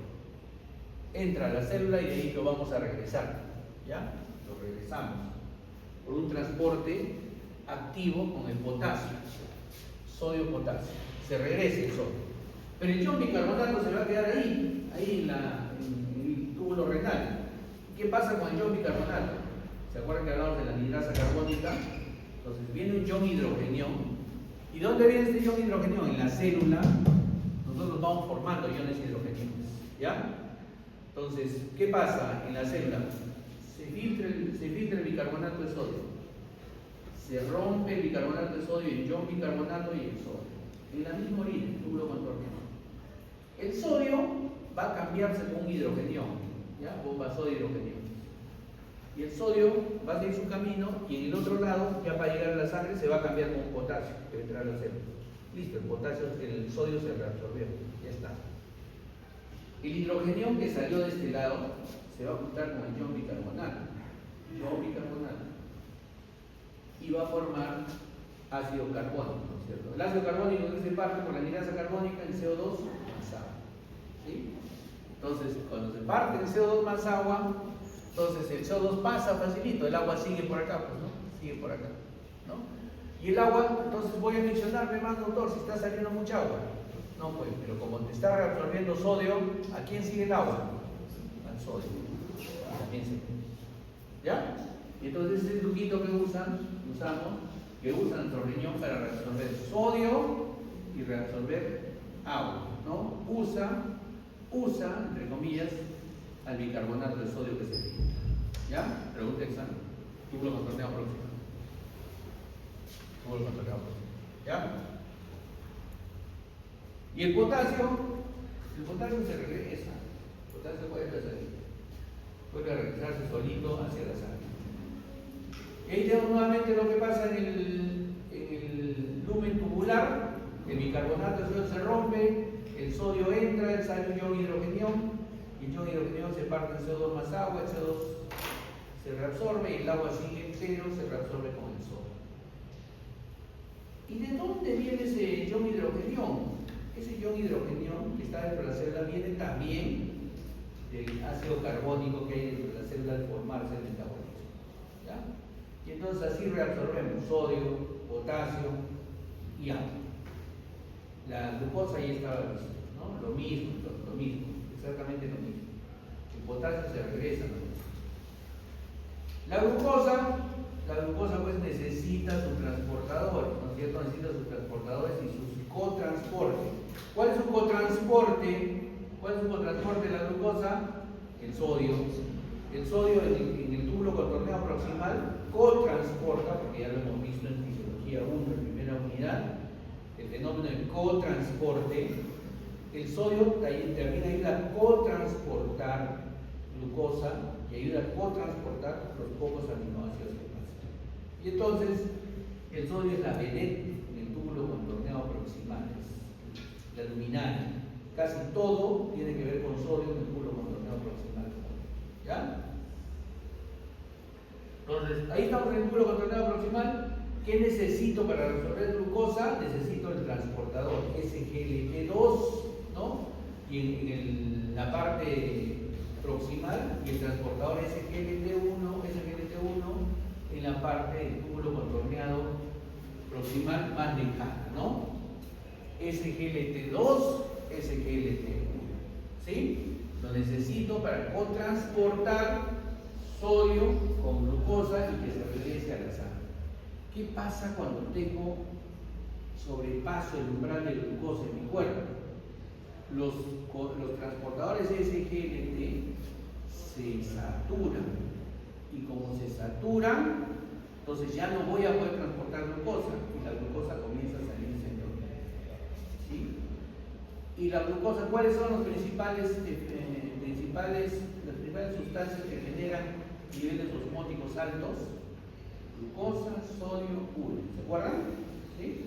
Entra a la célula y de ahí lo vamos a regresar, ¿ya? Lo regresamos por un transporte activo con el potasio, sodio-potasio. Se regresa el sodio. Pero el ion bicarbonato se va a quedar ahí en el túbulo renal. ¿Qué pasa con el ion bicarbonato? ¿Se acuerdan que hablamos de la anhidrasa carbónica? Entonces viene un ion hidrogenión. ¿Y dónde viene este ion hidrogenión? En la célula. Nosotros vamos formando iones hidrogeniones, ¿ya? Entonces, ¿qué pasa en la célula? Se filtra el bicarbonato de sodio. Se rompe el bicarbonato de sodio en ion bicarbonato y el sodio. En la misma orina, el túbulo contorneado. El sodio va a cambiarse con un hidrogenión, ¿ya? Bomba sodio-hidrogenión. Y el sodio va a seguir su camino y en el otro lado, ya para llegar a la sangre, se va a cambiar con un potasio que va a entrar a la célula. Listo, el sodio se reabsorbió, ya está. El hidrogenión que salió de este lado se va a juntar con el ion bicarbonato. Y va a formar ácido carbónico, ¿no es cierto? El ácido carbónico que se parte por la anhidrasa carbónica en CO2 más agua, ¿sí? Entonces, cuando se parte en CO2 más agua, entonces el CO2 pasa facilito, el agua sigue por acá, pues, ¿no? Sigue por acá, ¿no? Y el agua, entonces voy a mencionarme más, doctor, si está saliendo mucha agua. No, pues, pero como te está reabsorbiendo sodio, ¿a quién sigue el agua? Al sodio. También se... ¿Ya? Y entonces ese truquito que usan nuestro riñón para reabsorber sodio y reabsorber agua, ¿no? Usa, entre comillas, al bicarbonato de sodio que se filtra. ¿Ya? Pregunta examen. Túbulo contorneado próximo. ¿Ya? Y el potasio se regresa. El potasio puede regresarse solito hacia la sangre. Y ahí tenemos nuevamente lo que pasa en el lumen tubular. El bicarbonato de sodio se rompe, el sodio entra, sale un ion hidrogenión, y el ion hidrogenión se parte en CO2 más agua, el CO2 se reabsorbe y el agua sigue entero, se reabsorbe con el sodio. ¿Y de dónde viene ese ion hidrogenión? Ese ion hidrogenión que está dentro de la célula viene también del ácido carbónico que hay dentro de la célula al formarse el metabolismo, ¿ya? Y entonces así reabsorbemos sodio, potasio y agua. La glucosa ya estaba lista, ¿no? ¿no? Lo mismo, exactamente lo mismo. El potasio se regresa, ¿no? La glucosa pues necesita sus transportadores, ¿no es cierto? Necesita sus transportadores y sus cotransportes. ¿Cuál es su cotransporte? ¿Cuál es su cotransporte de la glucosa? El sodio. El sodio en el túbulo contorneado proximal cotransporta, porque ya lo hemos visto en fisiología 1, en primera unidad, el fenómeno del cotransporte. El sodio también ayuda a cotransportar glucosa y ayuda a cotransportar los pocos aminoácidos que pasan. Y entonces, el sodio es la vedette en el túbulo contorneado proximal, la luminaria. Casi todo tiene que ver con sodio en el túbulo contorneado proximal. ¿Ya? Entonces, ahí estamos en el túbulo contorneado proximal. ¿Qué necesito para resolver glucosa? Necesito el transportador SGLT2, ¿no? Y en la parte proximal, y el transportador SGLT1 en la parte del túbulo contorneado proximal más lejana, ¿no? SGLT2, SGLT1. ¿Sí? Lo necesito para cotransportar sodio con glucosa y que se regrese a la sangre. ¿Qué pasa cuando tengo sobrepaso el umbral de glucosa en mi cuerpo? Los transportadores SGLT se saturan, y como se saturan, entonces ya no voy a poder transportar glucosa y la glucosa comienza a salirse de orden. ¿Sí? Y la glucosa, ¿cuáles son las principales sustancias que generan niveles osmóticos altos? Glucosa, sodio, urea. ¿Se acuerdan? ¿Sí?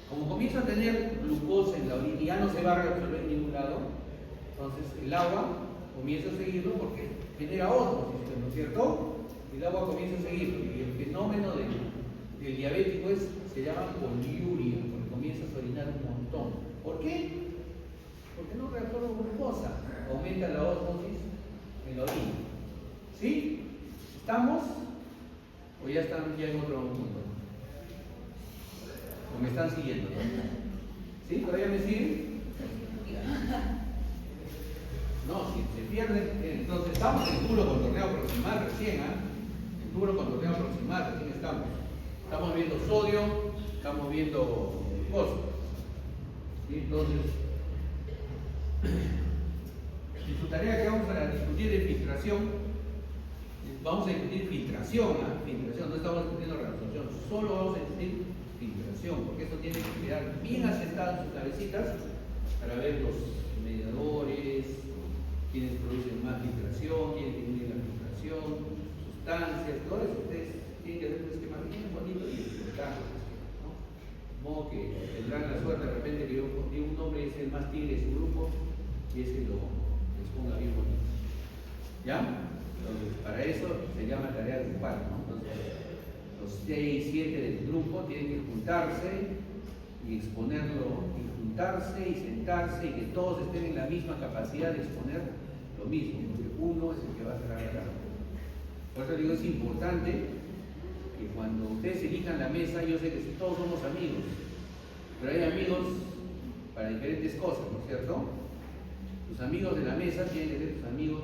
Como comienza a tener glucosa en la orina y ya no se va a reabsorber en ningún lado, entonces el agua comienza a seguirlo porque genera ósmosis, ¿no es cierto? El agua comienza a seguirlo y el fenómeno del diabético se llama poliuria, porque comienzas a orinar un montón. ¿Por qué? Porque no reabsorbe glucosa, aumenta la ósmosis en la orina. ¿Sí? ¿Estamos? ¿O ya están ya en otro mundo? ¿O me están siguiendo? ¿Sí? ¿Todavía me siguen? No, si se pierden, entonces estamos en el túbulo contorneado proximal recién, ¿ah? En el túbulo contorneado proximal recién estamos. Estamos viendo sodio, estamos viendo glucosa. ¿Sí? Entonces, en su tarea que vamos a discutir de filtración, vamos a discutir filtración, ¿ah? Filtración, no estamos discutiendo reabsorción, solo vamos a discutir filtración, porque esto tiene que quedar bien asentado en sus cabecitas para ver los mediadores, quienes producen más filtración, quienes disminuyen la filtración, sustancias, todo eso. Ustedes tienen que hacer un esquema bien bonito y explicarlo, ¿no? De modo que tendrán la suerte de repente que yo diga un nombre y es el más tigre de su grupo y ese lo les ponga bien bonito. ¿Ya? Entonces, para eso se llama tarea grupal, ¿no? Entonces, los 6, 7 del grupo tienen que juntarse y exponerlo, y juntarse y sentarse y que todos estén en la misma capacidad de exponer lo mismo, porque uno es el que va a traer la otra. Por eso digo, es importante que cuando ustedes elijan la mesa, yo sé que todos somos amigos, pero hay amigos para diferentes cosas, ¿no es cierto? Los amigos de la mesa tienen que ser tus amigos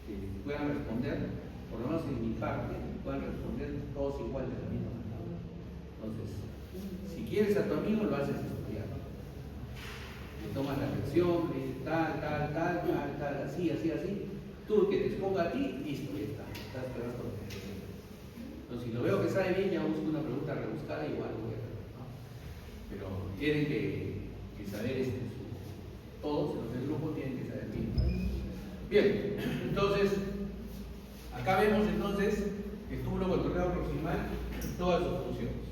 que puedan responder, por lo menos en mi parte, puedan responder todos igual de la misma manera. Entonces, si quieres a tu amigo, lo haces estudiar. Le tomas la lección, le dices tal, así. Tú que te exponga a ti, listo, ya está. Estás esperando. Entonces, si lo veo que sabe bien, ya busco una pregunta rebuscada, igual voy a hacer, ¿no? Pero tienen que saber todos los del grupo tienen que saber bien. Bien, entonces, acá vemos entonces el túbulo contorneado proximal, todas sus funciones.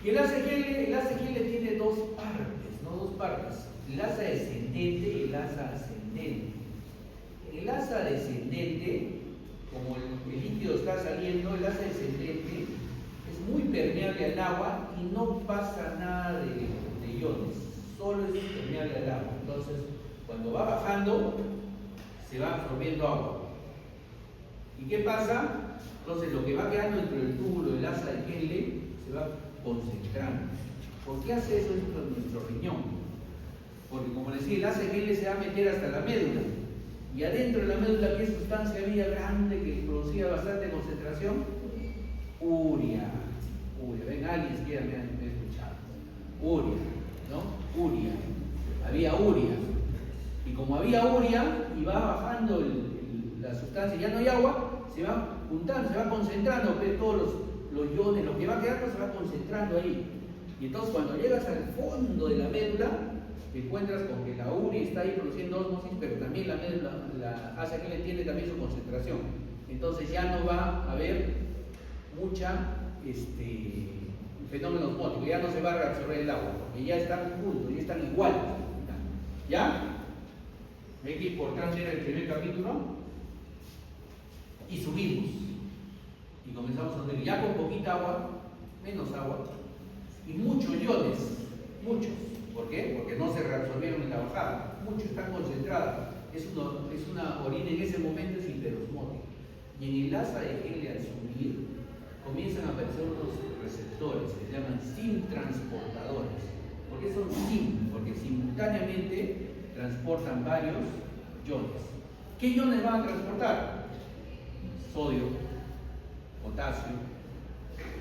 Y el ACGL tiene dos partes, el asa descendente y el asa ascendente. En el asa descendente, como el líquido está saliendo, el asa descendente es muy permeable al agua y no pasa nada de iones, solo es permeable al agua. Entonces, cuando va bajando, se va absorbiendo agua. ¿Y qué pasa? Entonces, lo que va quedando dentro del túbulo del asa de Henle se va concentrando. ¿Por qué hace eso nuestro riñón? Porque como les decía, el ACGL se va a meter hasta la médula. Y adentro de la médula, ¿qué sustancia había grande que producía bastante concentración? Urea. Ven, alguien siquiera me ha escuchado. Urea, ¿no? Urea. Había urea. Y como había urea y va bajando la sustancia, ya no hay agua, se va juntando, se va concentrando, todos los iones, lo que va quedando se va concentrando ahí. Y entonces cuando llegas al fondo de la médula, te encuentras con que la urea está ahí produciendo ósmosis, pero también la médula, la ACGL tiene también su concentración. Entonces ya no va a haber mucha fenómeno osmótico, ya no se va a reabsorber el agua, porque ya están juntos, ya están iguales. ¿Ya? ¿Ven qué importante era el primer capítulo? Y subimos. Y comenzamos a ver ya con poquita agua, menos agua, y muchos iones, muchos. ¿Por qué? Porque no se reabsorbieron en la bajada. Muchos están concentrados. Es una orina en ese momento es hiperosmótica. Y en el asa de Henle al subir, comienzan a aparecer unos receptores, se llaman SIM transportadores. ¿Por qué son SIM? Porque simultáneamente transportan varios iones. ¿Qué iones van a transportar? Sodio, potasio,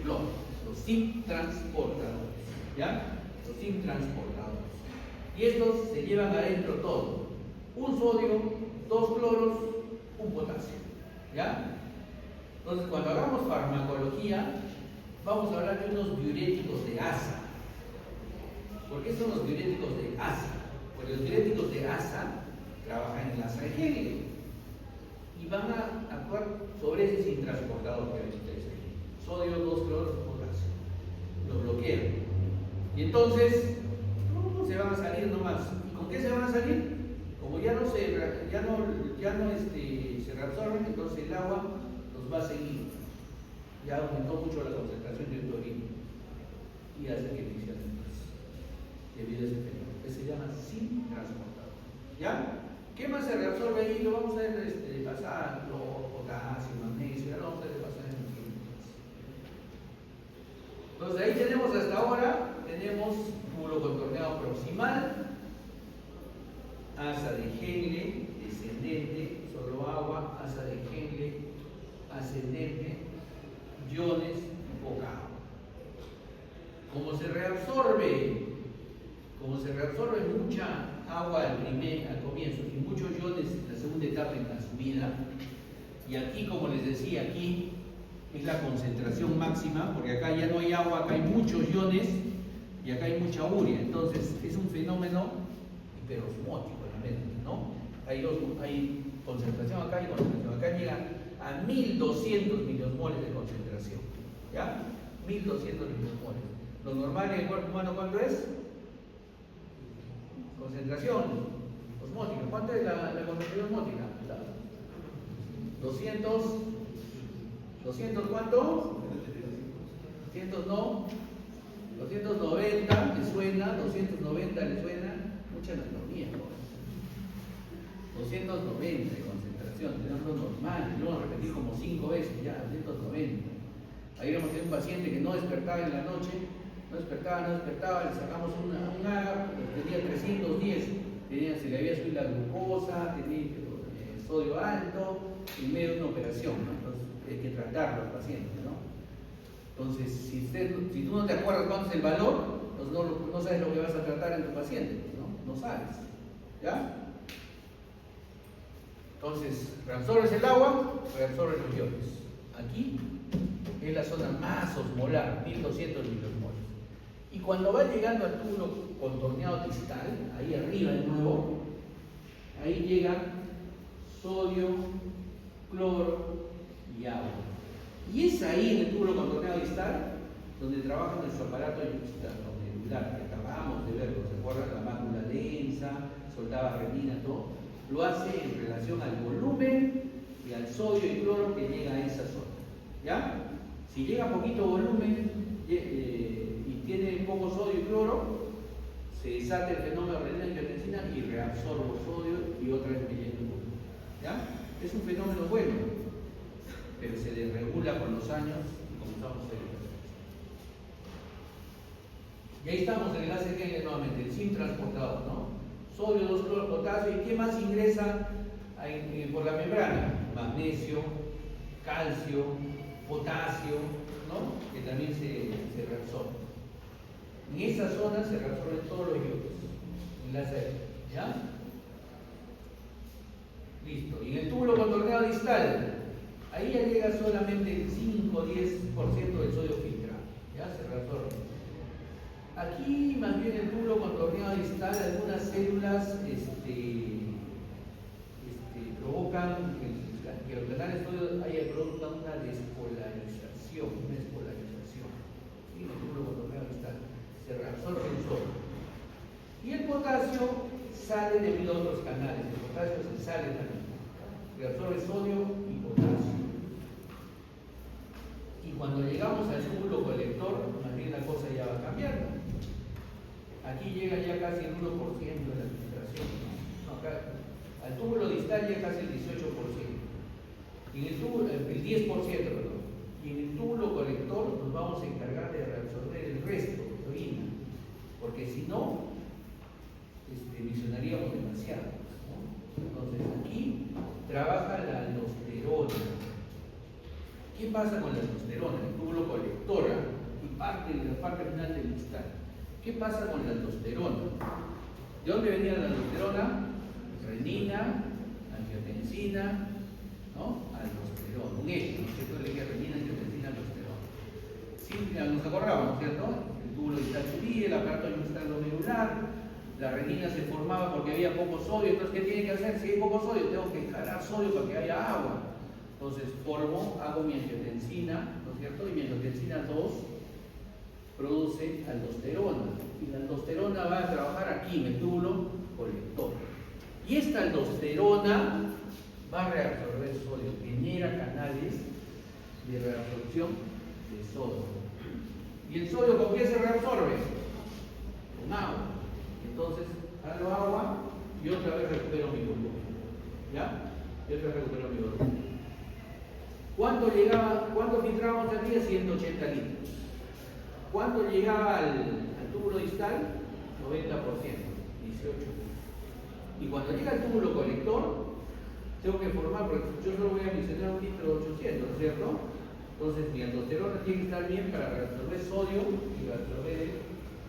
cloro. Los SIM transportadores. ¿Ya? Los SIM transportadores. Y estos se llevan adentro todo. Un sodio, dos cloros, un potasio. ¿Ya? Entonces, cuando hagamos farmacología, vamos a hablar de unos diuréticos de asa. ¿Por qué son los diuréticos de asa? Porque los diuréticos de asa trabajan en el asa de Henle y van a actuar sobre ese sin transportador que ven ustedes aquí. Sodio, dos cloros, potasio. Lo bloquean. Y entonces, se van a salir nomás. ¿Y con qué se van a salir? Como ya no se reabsorben, entonces el agua los va a seguir. Ya aumentó mucho la concentración de orina y hace que fisicalmente debido a ese fenómeno, que se llama SIM transportador. ¿Ya? ¿Qué más se reabsorbe ahí? Lo vamos a ver pasar, potasio, magnesio, ya lo vamos a ver pasar en los químicos. Entonces ahí tenemos hasta ahora, tenemos túbulo contorneado proximal, asa de Henle, descendente, solo agua, asa de Henle, ascendente, iones y poca agua. Como se reabsorbe mucha agua al comienzo y muchos iones en la segunda etapa en la subida, y aquí, como les decía, aquí es la concentración máxima, porque acá ya no hay agua, acá hay muchos iones y acá hay mucha urea, entonces es un fenómeno hiperosmótico en la médula, ¿no? Hay concentración acá y concentración acá, llega a 1200 miliosmoles de concentración, ¿ya? 1200 miliosmoles. Lo normal en el cuerpo humano, ¿cuánto es? Concentración osmótica. ¿Cuánto es la concentración osmótica? 200 ¿cuánto? 200 no. 290 le suena, 290 le suena, mucha anatomía, ¿no? 290 de concentración, tenemos lo normal, lo vamos a repetir como 5 veces ya, 290. Ahí vamos a tener un paciente que no despertaba en la noche, no despertaba, le sacamos un AGA, tenía 310, se le había subido la glucosa, tenía sodio alto, en medio de una operación, ¿no? Entonces hay que tratarlo al paciente, ¿no? Entonces, si tú no te acuerdas cuánto es el valor, entonces no sabes lo que vas a tratar en tu paciente, ¿no? No sabes, ¿ya? Entonces, reabsorbes el agua, reabsorbes los iones. Aquí es la zona más osmolar, 1200 miliosmoles. Y cuando va llegando al túbulo contorneado distal, ahí arriba de nuevo, ahí llega sodio, cloro y agua. Y es ahí en el túbulo contorneado distal donde trabaja nuestro aparato neuromuscular, que acabamos de verlo, ¿se acuerdan? La mácula densa, soltaba renina, todo. Lo hace en relación al volumen y al sodio y cloro que llega a esa zona. ¿Ya? Si llega poquito volumen y tiene poco sodio y cloro, se desata el fenómeno de renina y angiotensina y reabsorbo sodio y otra vez me lleno el volumen. ¿Ya? Es un fenómeno bueno, pero se desregula con los años y comenzamos a ver. Y ahí estamos en el ACG nuevamente, el zinc transportador, ¿no? Sodio, 2-cloro, potasio, ¿y qué más ingresa por la membrana? Magnesio, calcio, potasio, ¿no? Que también se reabsorbe. En esa zona se reabsorben todos los iones, en la sede, ¿ya? Listo. Y en el túbulo contorneado distal, ahí ya llega solamente el 5 o 10% del sodio filtrado, ¿ya? Se reabsorbe. Aquí, más bien, el túbulo contorneado distal, algunas células provocan que los canales produzcan una despolarización, ¿sí? En el túbulo contorneado distal se reabsorbe el sodio. Y el potasio sale debido a otros canales, el potasio se sale también, reabsorbe sodio y potasio. Y cuando llegamos al túbulo colector, más bien la cosa ya va cambiando. Aquí llega ya casi el 1% de la filtración. No, acá, al túbulo distal llega casi el 18%. Y en el 10%, perdón. Y en el túbulo colector nos vamos a encargar de reabsorber el resto de orina. Porque si no, misionaríamos demasiado, ¿no? Entonces aquí trabaja la aldosterona. ¿Qué pasa con la aldosterona? El túbulo colector y la parte final del distal. ¿Qué pasa con la aldosterona? ¿De dónde venía la aldosterona? Renina, angiotensina, ¿no? Aldosterona. Un eje, ¿no es cierto? Le dije renina, angiotensina, aldosterona. Sí, nos acordamos, ¿cierto? El túbulo distal subía, el aparato glomerular, la renina se formaba porque había poco sodio. Entonces, ¿qué tiene que hacer? Si hay poco sodio, tengo que jalar sodio para que haya agua. Entonces, hago mi angiotensina, ¿no es cierto? Y mi angiotensina 2 produce aldosterona. Y la aldosterona va a trabajar aquí en el túbulo colector. Y esta aldosterona va a reabsorber sodio, genera canales de reabsorción de sodio. ¿Y el sodio con qué se reabsorbe? Con agua. Entonces, hago agua y otra vez recupero mi volumen. ¿Ya? Y otra vez recupero mi volumen. ¿Cuánto filtrábamos al día? 180 litros. ¿Cuánto llegaba al túbulo distal? 90%, 18. Y cuando llega al túbulo colector, tengo que formar, porque yo solo voy a misionar un litro de 800, ¿no es cierto? Entonces mi aldosterona tiene que estar bien para reabsorber sodio y reabsorber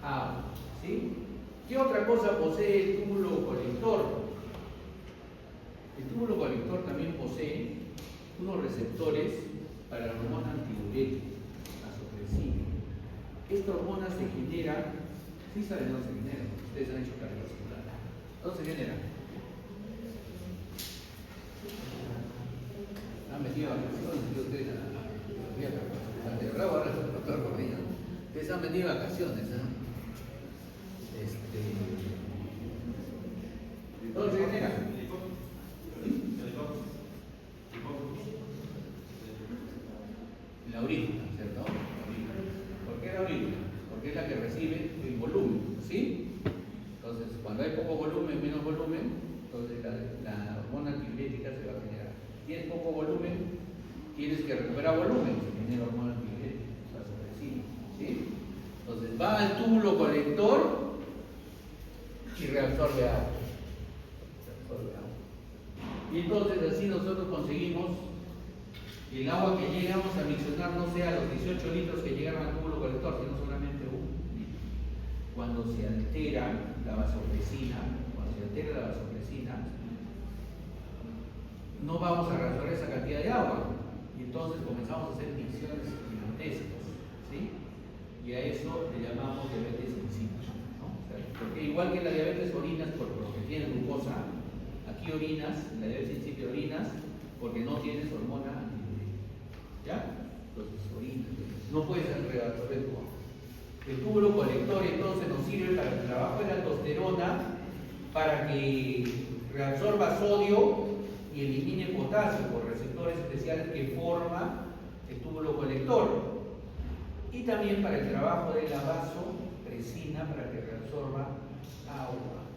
agua, ¿sí? ¿Qué otra cosa posee el túbulo colector? El túbulo colector también posee unos receptores para la hormona antidiurética, la vasopresina. Esta hormona se genera, ¿sí saben dónde se genera? Ustedes han hecho cardiovascular. ¿Dónde se genera? Han metido vacaciones, ustedes han ustedes han venido vacaciones, ¿no? ¿Dónde se genera? La orina, ¿cierto? ¿Por qué la orina? Porque es la que recibe el volumen, ¿sí? Entonces, cuando hay poco volumen, menos volumen, entonces la hormona antidiurética se va a generar. Tienes poco volumen, tienes que recuperar volumen, se genera hormona antidiurética, vasopresina, ¿sí? Entonces, va al túbulo colector y reabsorbe agua. Y entonces, así nosotros conseguimos que el agua que llegamos a miccionar no sea los 18 litros que llegaron al túbulo colector, sino solamente 1 litro. Cuando se altera la vasopresina, no vamos a reabsorber esa cantidad de agua. Y entonces comenzamos a hacer micciones gigantescas, ¿sí? Y a eso le llamamos diabetes insípida, ¿no? O sea, porque igual que la diabetes orinas por lo que tiene glucosa, aquí orinas, la diabetes insípida orinas porque no tienes hormona antidiurética, ¿ya? Entonces orinas, no puedes reabsorber tu agua. El túbulo colector entonces nos sirve para el trabajo de la aldosterona, para que reabsorba sodio y elimine potasio por receptores especiales que forma el túbulo colector. Y también para el trabajo de la vasopresina, para que reabsorba agua,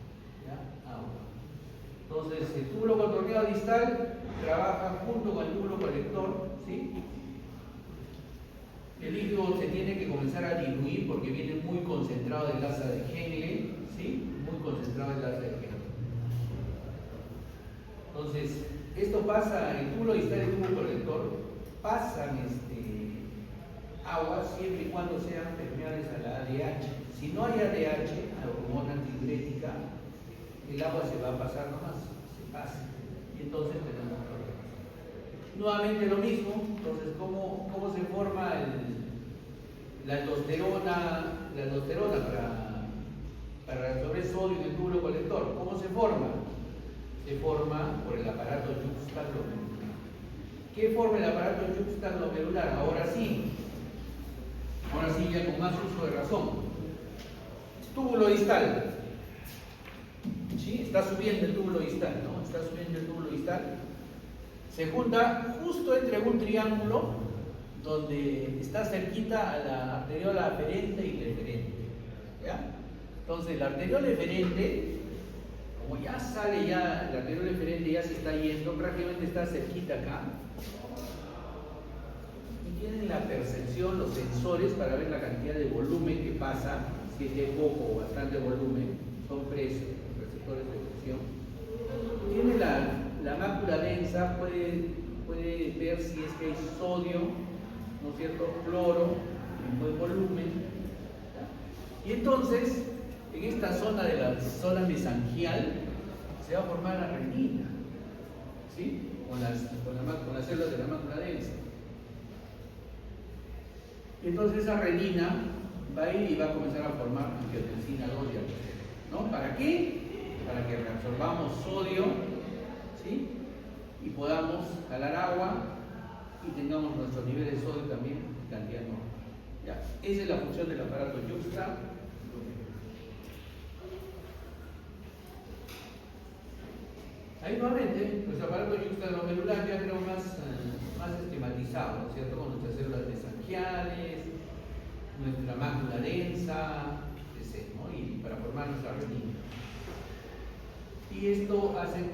¿ya? Agua. Entonces, el túbulo contorneado distal trabaja junto con el túbulo colector, ¿sí? el líquido se tiene que comenzar a diluir porque viene muy concentrado el asa de Henle, ¿sí? Muy concentrado el asa de Henle. Entonces, esto pasa, el túbulo distal y el túbulo colector pasan agua siempre y cuando sean permeables a la ADH. Si no hay ADH, a la hormona antidiurética, el agua se va a pasar nomás, se pasa. Y entonces tenemos problemas. Nuevamente lo mismo, entonces, ¿cómo se forma la aldosterona para reabsorber sodio en el túbulo colector? ¿Cómo se forma? Se forma por el aparato yuxtaglomerular. ¿Qué forma el aparato yuxtaglomerular? Ahora sí ya con más uso de razón. Túbulo distal. ¿Sí? Está subiendo el túbulo distal, ¿no? Está subiendo el túbulo distal. Se junta justo entre un triángulo donde está cerquita a la arteriola aferente y la eferente. ¿Ya? Entonces, la arteriola eferente, como ya sale la arteriola eferente ya se está yendo, prácticamente está cerquita acá. Y tienen la percepción, los sensores para ver la cantidad de volumen que pasa, si es de poco o bastante volumen, son receptores de presión. Tiene la mácula densa, puede ver si es que hay sodio, ¿no es cierto?, cloro, en buen volumen. ¿Ya? Y entonces, en esta zona de la zona mesangial, se va a formar la retina, ¿sí? Con las células de la mácula densa. Y entonces esa retina va a ir y va a comenzar a formar angiotensina 2 y aldosterona, ¿no? ¿Para qué? Para que reabsorbamos sodio, ¿sí? Y podamos jalar agua y tengamos nuestros niveles de sodio también en cantidad normal. ¿Ya? Esa es la función del aparato yuxtaglomerular. Ahí nuevamente, nuestro aparato yuxtaglomerular ya creo más esquematizado, ¿no es cierto? Con nuestras células mesangiales, nuestra mácula densa, etc., ¿no? Y para formar nuestra retina. Y esto hace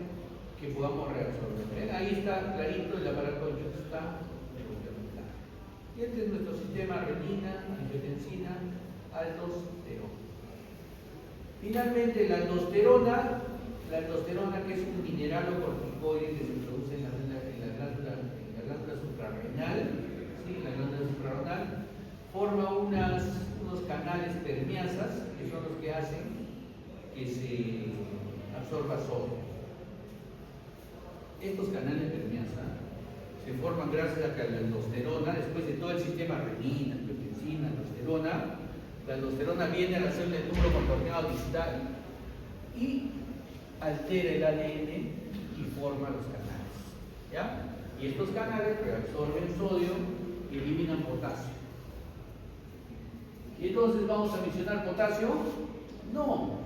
que podamos reabsorber. ¿Ven? Ahí está clarito el aparato yuxtaglomerular. Y este es nuestro sistema retina, angiotensina, aldosterona. Finalmente, la aldosterona, que es un mineralocorticoide que se produce en la glándula suprarrenal, ¿sí? La glándula suprarrenal forma unos canales permeasas que son los que hacen que se absorba sodio. Estos canales permeasa se forman gracias a que la aldosterona, después de todo el sistema renina, angiotensina, aldosterona, la aldosterona viene a la célula del túbulo contorneado distal y altera el ADN y forma los canales. ¿Ya? Y estos canales reabsorben sodio y eliminan potasio. ¿Y entonces vamos a mencionar potasio? No,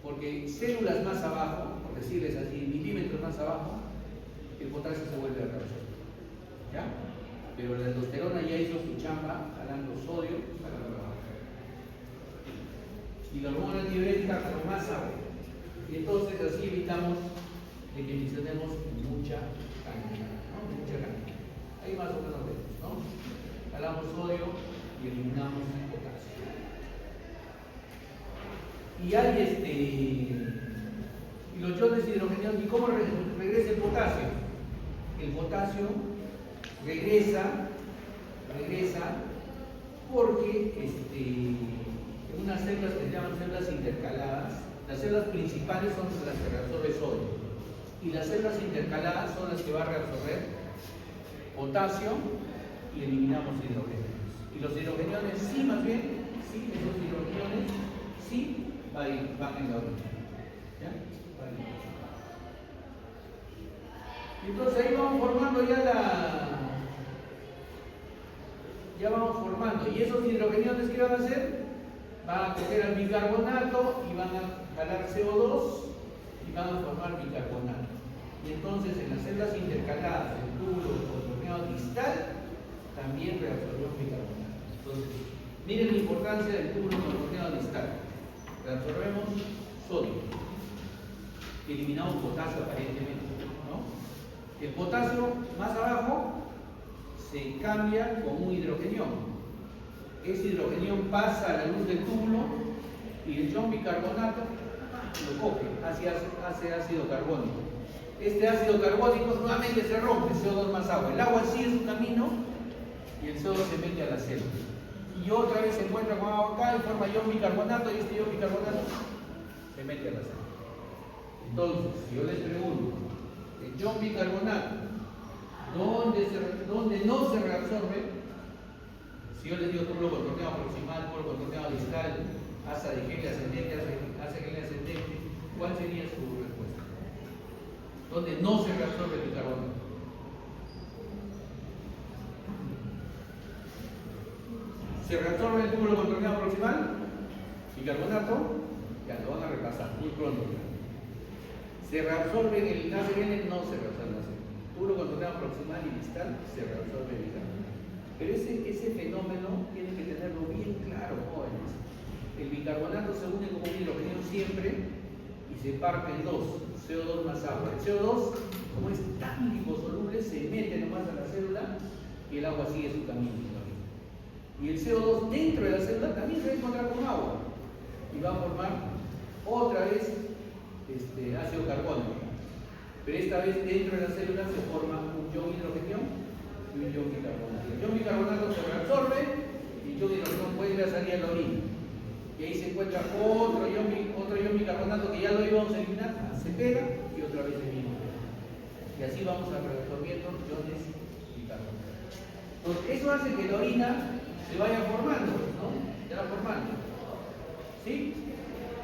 porque células más abajo, por decirles así, milímetros más abajo, el potasio se vuelve a reabsorber. ¿Ya? Pero la aldosterona ya hizo su chamba jalando sodio para abajo. Y la hormona antidiurética con más agua. Y entonces así evitamos de que mencionemos mucha cantidad, ¿no? Mucha cantidad. Ahí más o menos vemos, ¿no? Jalamos sodio y eliminamos potasio. Y hay y los iones hidrogeniados. ¿Y cómo regresa el potasio? El potasio regresa porque en unas células que se llaman células intercaladas, las células principales son las que reabsorben sodio y las células intercaladas son las que van a reabsorber potasio y eliminamos hidrogeniones. Y los hidrogeniones sí, más bien, sí, esos hidrogeniones sí van en la orina. ¿Ya? Y entonces ahí vamos formando ya vamos formando. ¿Y esos hidrogeniones qué van a hacer? Van a coger al bicarbonato y van a jalar CO2 y van a formar bicarbonato. Y entonces en las células intercaladas del túbulo contorneado distal también reabsorbemos bicarbonato. Entonces, miren la importancia del túbulo contorneado distal. Reabsorbemos sodio, eliminamos potasio aparentemente, ¿no? El potasio más abajo se cambia con un hidrogenión ese hidrogenión pasa a la luz del túbulo y el ion bicarbonato lo coge, hace ácido carbónico. Este ácido carbónico nuevamente se rompe, CO2 más agua. El agua sigue su camino y el CO2 se mete a la célula. Y otra vez se encuentra con agua acá y forma ion bicarbonato y este ion bicarbonato se mete a la célula. Entonces, si yo les pregunto, el ion bicarbonato, ¿dónde no se reabsorbe? Si yo les digo túbulo contorneado proximal, túbulo contorneado distal, asa de Henle ascendente, asa de Henle ascendente, ¿cuál sería su respuesta? ¿Dónde no se reabsorbe el bicarbonato? ¿Se reabsorbe el túbulo contorneado proximal? Bicarbonato, ya lo van a repasar muy pronto. ¿Se reabsorbe en el ACN? No se reabsorbe. Túbulo contorneado proximal y distal se reabsorbe el bicarbonato. Pero ese fenómeno tienen que tenerlo bien claro, jóvenes. El bicarbonato se une como un hidrogenión siempre y se parte en dos, CO2 más agua. El CO2, como es tan liposoluble, se mete nomás a la célula y el agua sigue su camino. Y el CO2 dentro de la célula también se va a encontrar con agua y va a formar otra vez ácido carbónico. Pero esta vez dentro de la célula se forma un ion hidrogenión y un ion bicarbonato. El ion bicarbonato se reabsorbe y el ion hidrogenión vuelve a salir a la orina. Y ahí se encuentra otro ion bicarbonato que ya lo íbamos a eliminar, se pega y otra vez se viene. Y así vamos a reabsorbiendo iones bicarbonatos. Entonces, eso hace que la orina se vaya formando, ¿no? Se va formando. ¿Sí?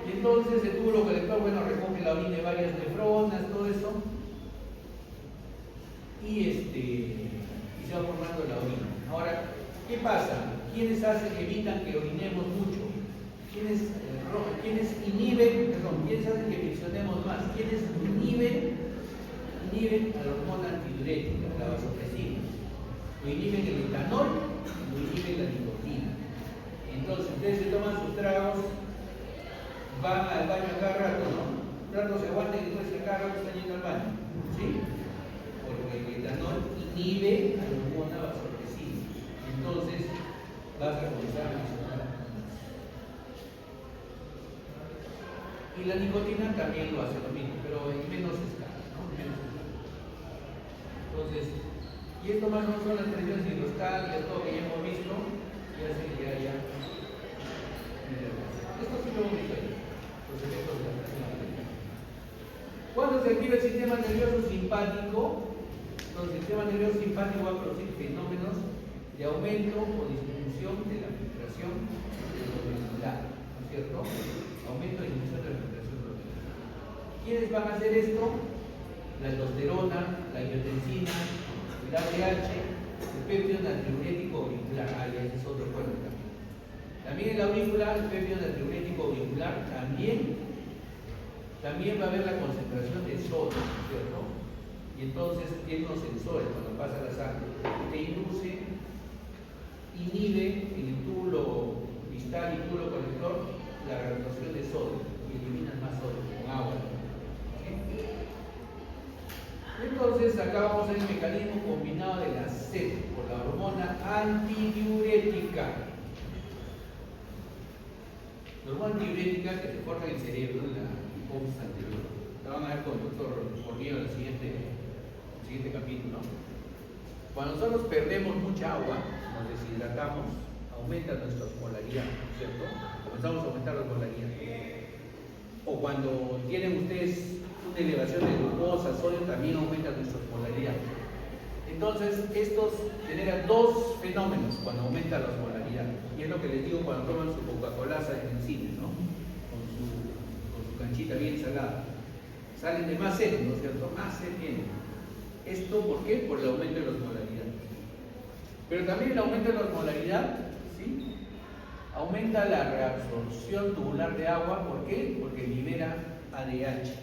Y entonces el túbulo colector, bueno, recoge la orina de varias nefronas, todo eso. Y se va formando la orina. Ahora, ¿qué pasa? ¿Quiénes evitan que orinemos mucho? ¿Quiénes hacen que friccionemos más? ¿Quiénes inhiben a la hormona antidiurética, la vasopresina? Lo inhiben el etanol, lo inhiben la nicotina. Entonces, ustedes se toman sus tragos, van al baño a cada rato, ¿no? Un rato se aguantan y después a cada rato están yendo al baño. ¿Sí? Porque el etanol inhibe a la hormona vasopresina. Entonces, vas a comenzar a friccionar. Y la nicotina también lo hace lo mismo, pero en menos escala, ¿no? Entonces, y esto más o menos son las presiones hidrostáticas, todo que ya hemos visto, y hace que haya. Esto sí lo hemos visto ahí, los efectos de la presión arterial. Cuando se activa el sistema nervioso simpático, entonces el sistema nervioso simpático va a producir fenómenos de aumento o disminución de la filtración glomerular, ¿no es cierto? Aumento y disminución de la filtración glomerular. ¿Quiénes van a hacer esto? La aldosterona, la angiotensina, el ADH, el péptido natriurético auricular. Ese es otro cuerpo también. También en la aurícula, el péptido natriurético auricular también va a haber la concentración de sodio, ¿cierto? Y entonces tiene unos sensores cuando pasa la sangre que inhibe en el túbulo distal y túbulo colector la reabsorción de sodio y eliminan más sodio con agua. ¿Sí? Entonces acá vamos a ver el mecanismo combinado de la sed por la hormona antidiurética. La hormona antidiurética que se forma en el cerebro, en la hipófisis anterior. La van a ver con el doctor Porguillo en el siguiente capítulo. Cuando nosotros perdemos mucha agua, nos deshidratamos, aumenta nuestra osmolaridad, ¿cierto? Comenzamos a aumentar la osmolaridad. O cuando tienen ustedes una elevación de glucosa, sodio, también aumenta nuestra osmolaridad. Entonces, estos generan dos fenómenos cuando aumenta la osmolaridad. Y es lo que les digo cuando toman su Coca-Colaza en el cine, ¿no? Con su canchita bien salada. Salen de más sed, ¿no es cierto? Más sed tienen. ¿Esto por qué? Por el aumento de la osmolaridad. Pero también el aumento de la osmolaridad, ¿sí? Aumenta la reabsorción tubular de agua. ¿Por qué? Porque libera ADH.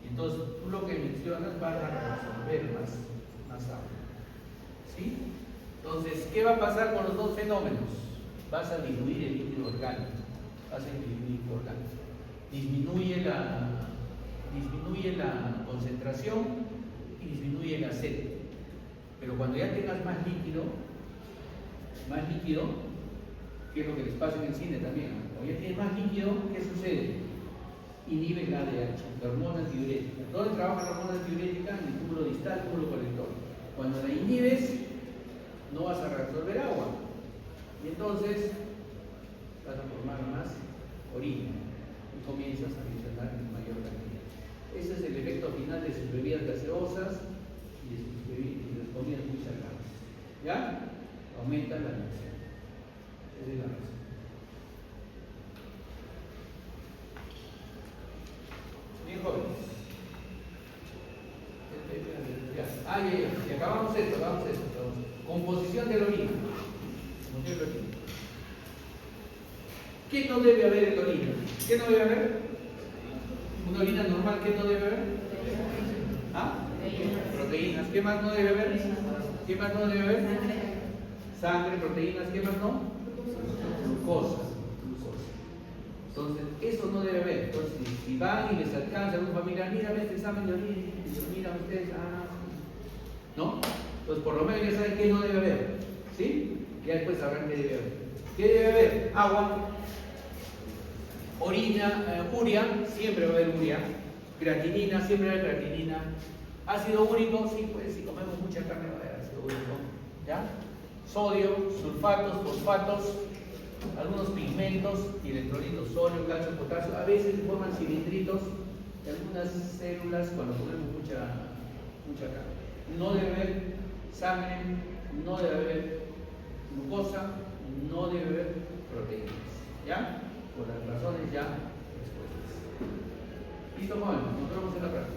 Entonces, tú lo que mencionas vas a reabsorber más agua. ¿Sí? Entonces, ¿qué va a pasar con los dos fenómenos? Vas a diluir el líquido orgánico. Disminuye la concentración y disminuye la sed. Pero cuando ya tengas más líquido, que es lo que les pasa en el cine también. Como ya tiene más líquido, ¿qué sucede? Inhibe la ADH, la hormona antidiurética. ¿Dónde trabaja la hormona antidiurética? En el túbulo distal, túbulo colector. Cuando la inhibes, no vas a reabsorber agua. Y entonces vas a formar más orina y comienzas a adicionar en mayor cantidad. Ese es el efecto final de sus bebidas gaseosas y de sus comidas muy saladas. ¿Ya? Aumenta la anemia. Esa es la razón. Bien, jóvenes. Y acabamos esto. Composición de la orina. ¿Qué no debe haber en la orina? ¿Qué no debe haber? Una orina normal, ¿qué no debe haber? ¿Ah? Proteínas. ¿Qué más no debe haber? ¿Qué más no debe haber? Sangre, proteínas. ¿Qué más no? Glucosa. Entonces, eso no debe haber. Entonces, si van y les alcanza a un familiar, mira, este examen de orina, mira ustedes, ¿no? Entonces, por lo menos ya saben qué no debe haber, ¿sí? Ya después sabrán qué debe haber. ¿Qué debe haber? Agua, orina, urea, siempre va a haber urea, creatinina, siempre va a haber creatinina, ácido úrico, sí, pues si comemos mucha carne va a haber ácido úrico, ¿ya? Sodio, sulfatos, fosfatos, algunos pigmentos y electrolitos, sodio, calcio, potasio, a veces forman cilindritos de algunas células cuando comemos mucha carne. No debe haber sangre, no debe haber glucosa, no debe haber proteínas, ¿ya? Por las razones ya expuestas. ¿Listo, jóvenes? Nos vemos en la práctica.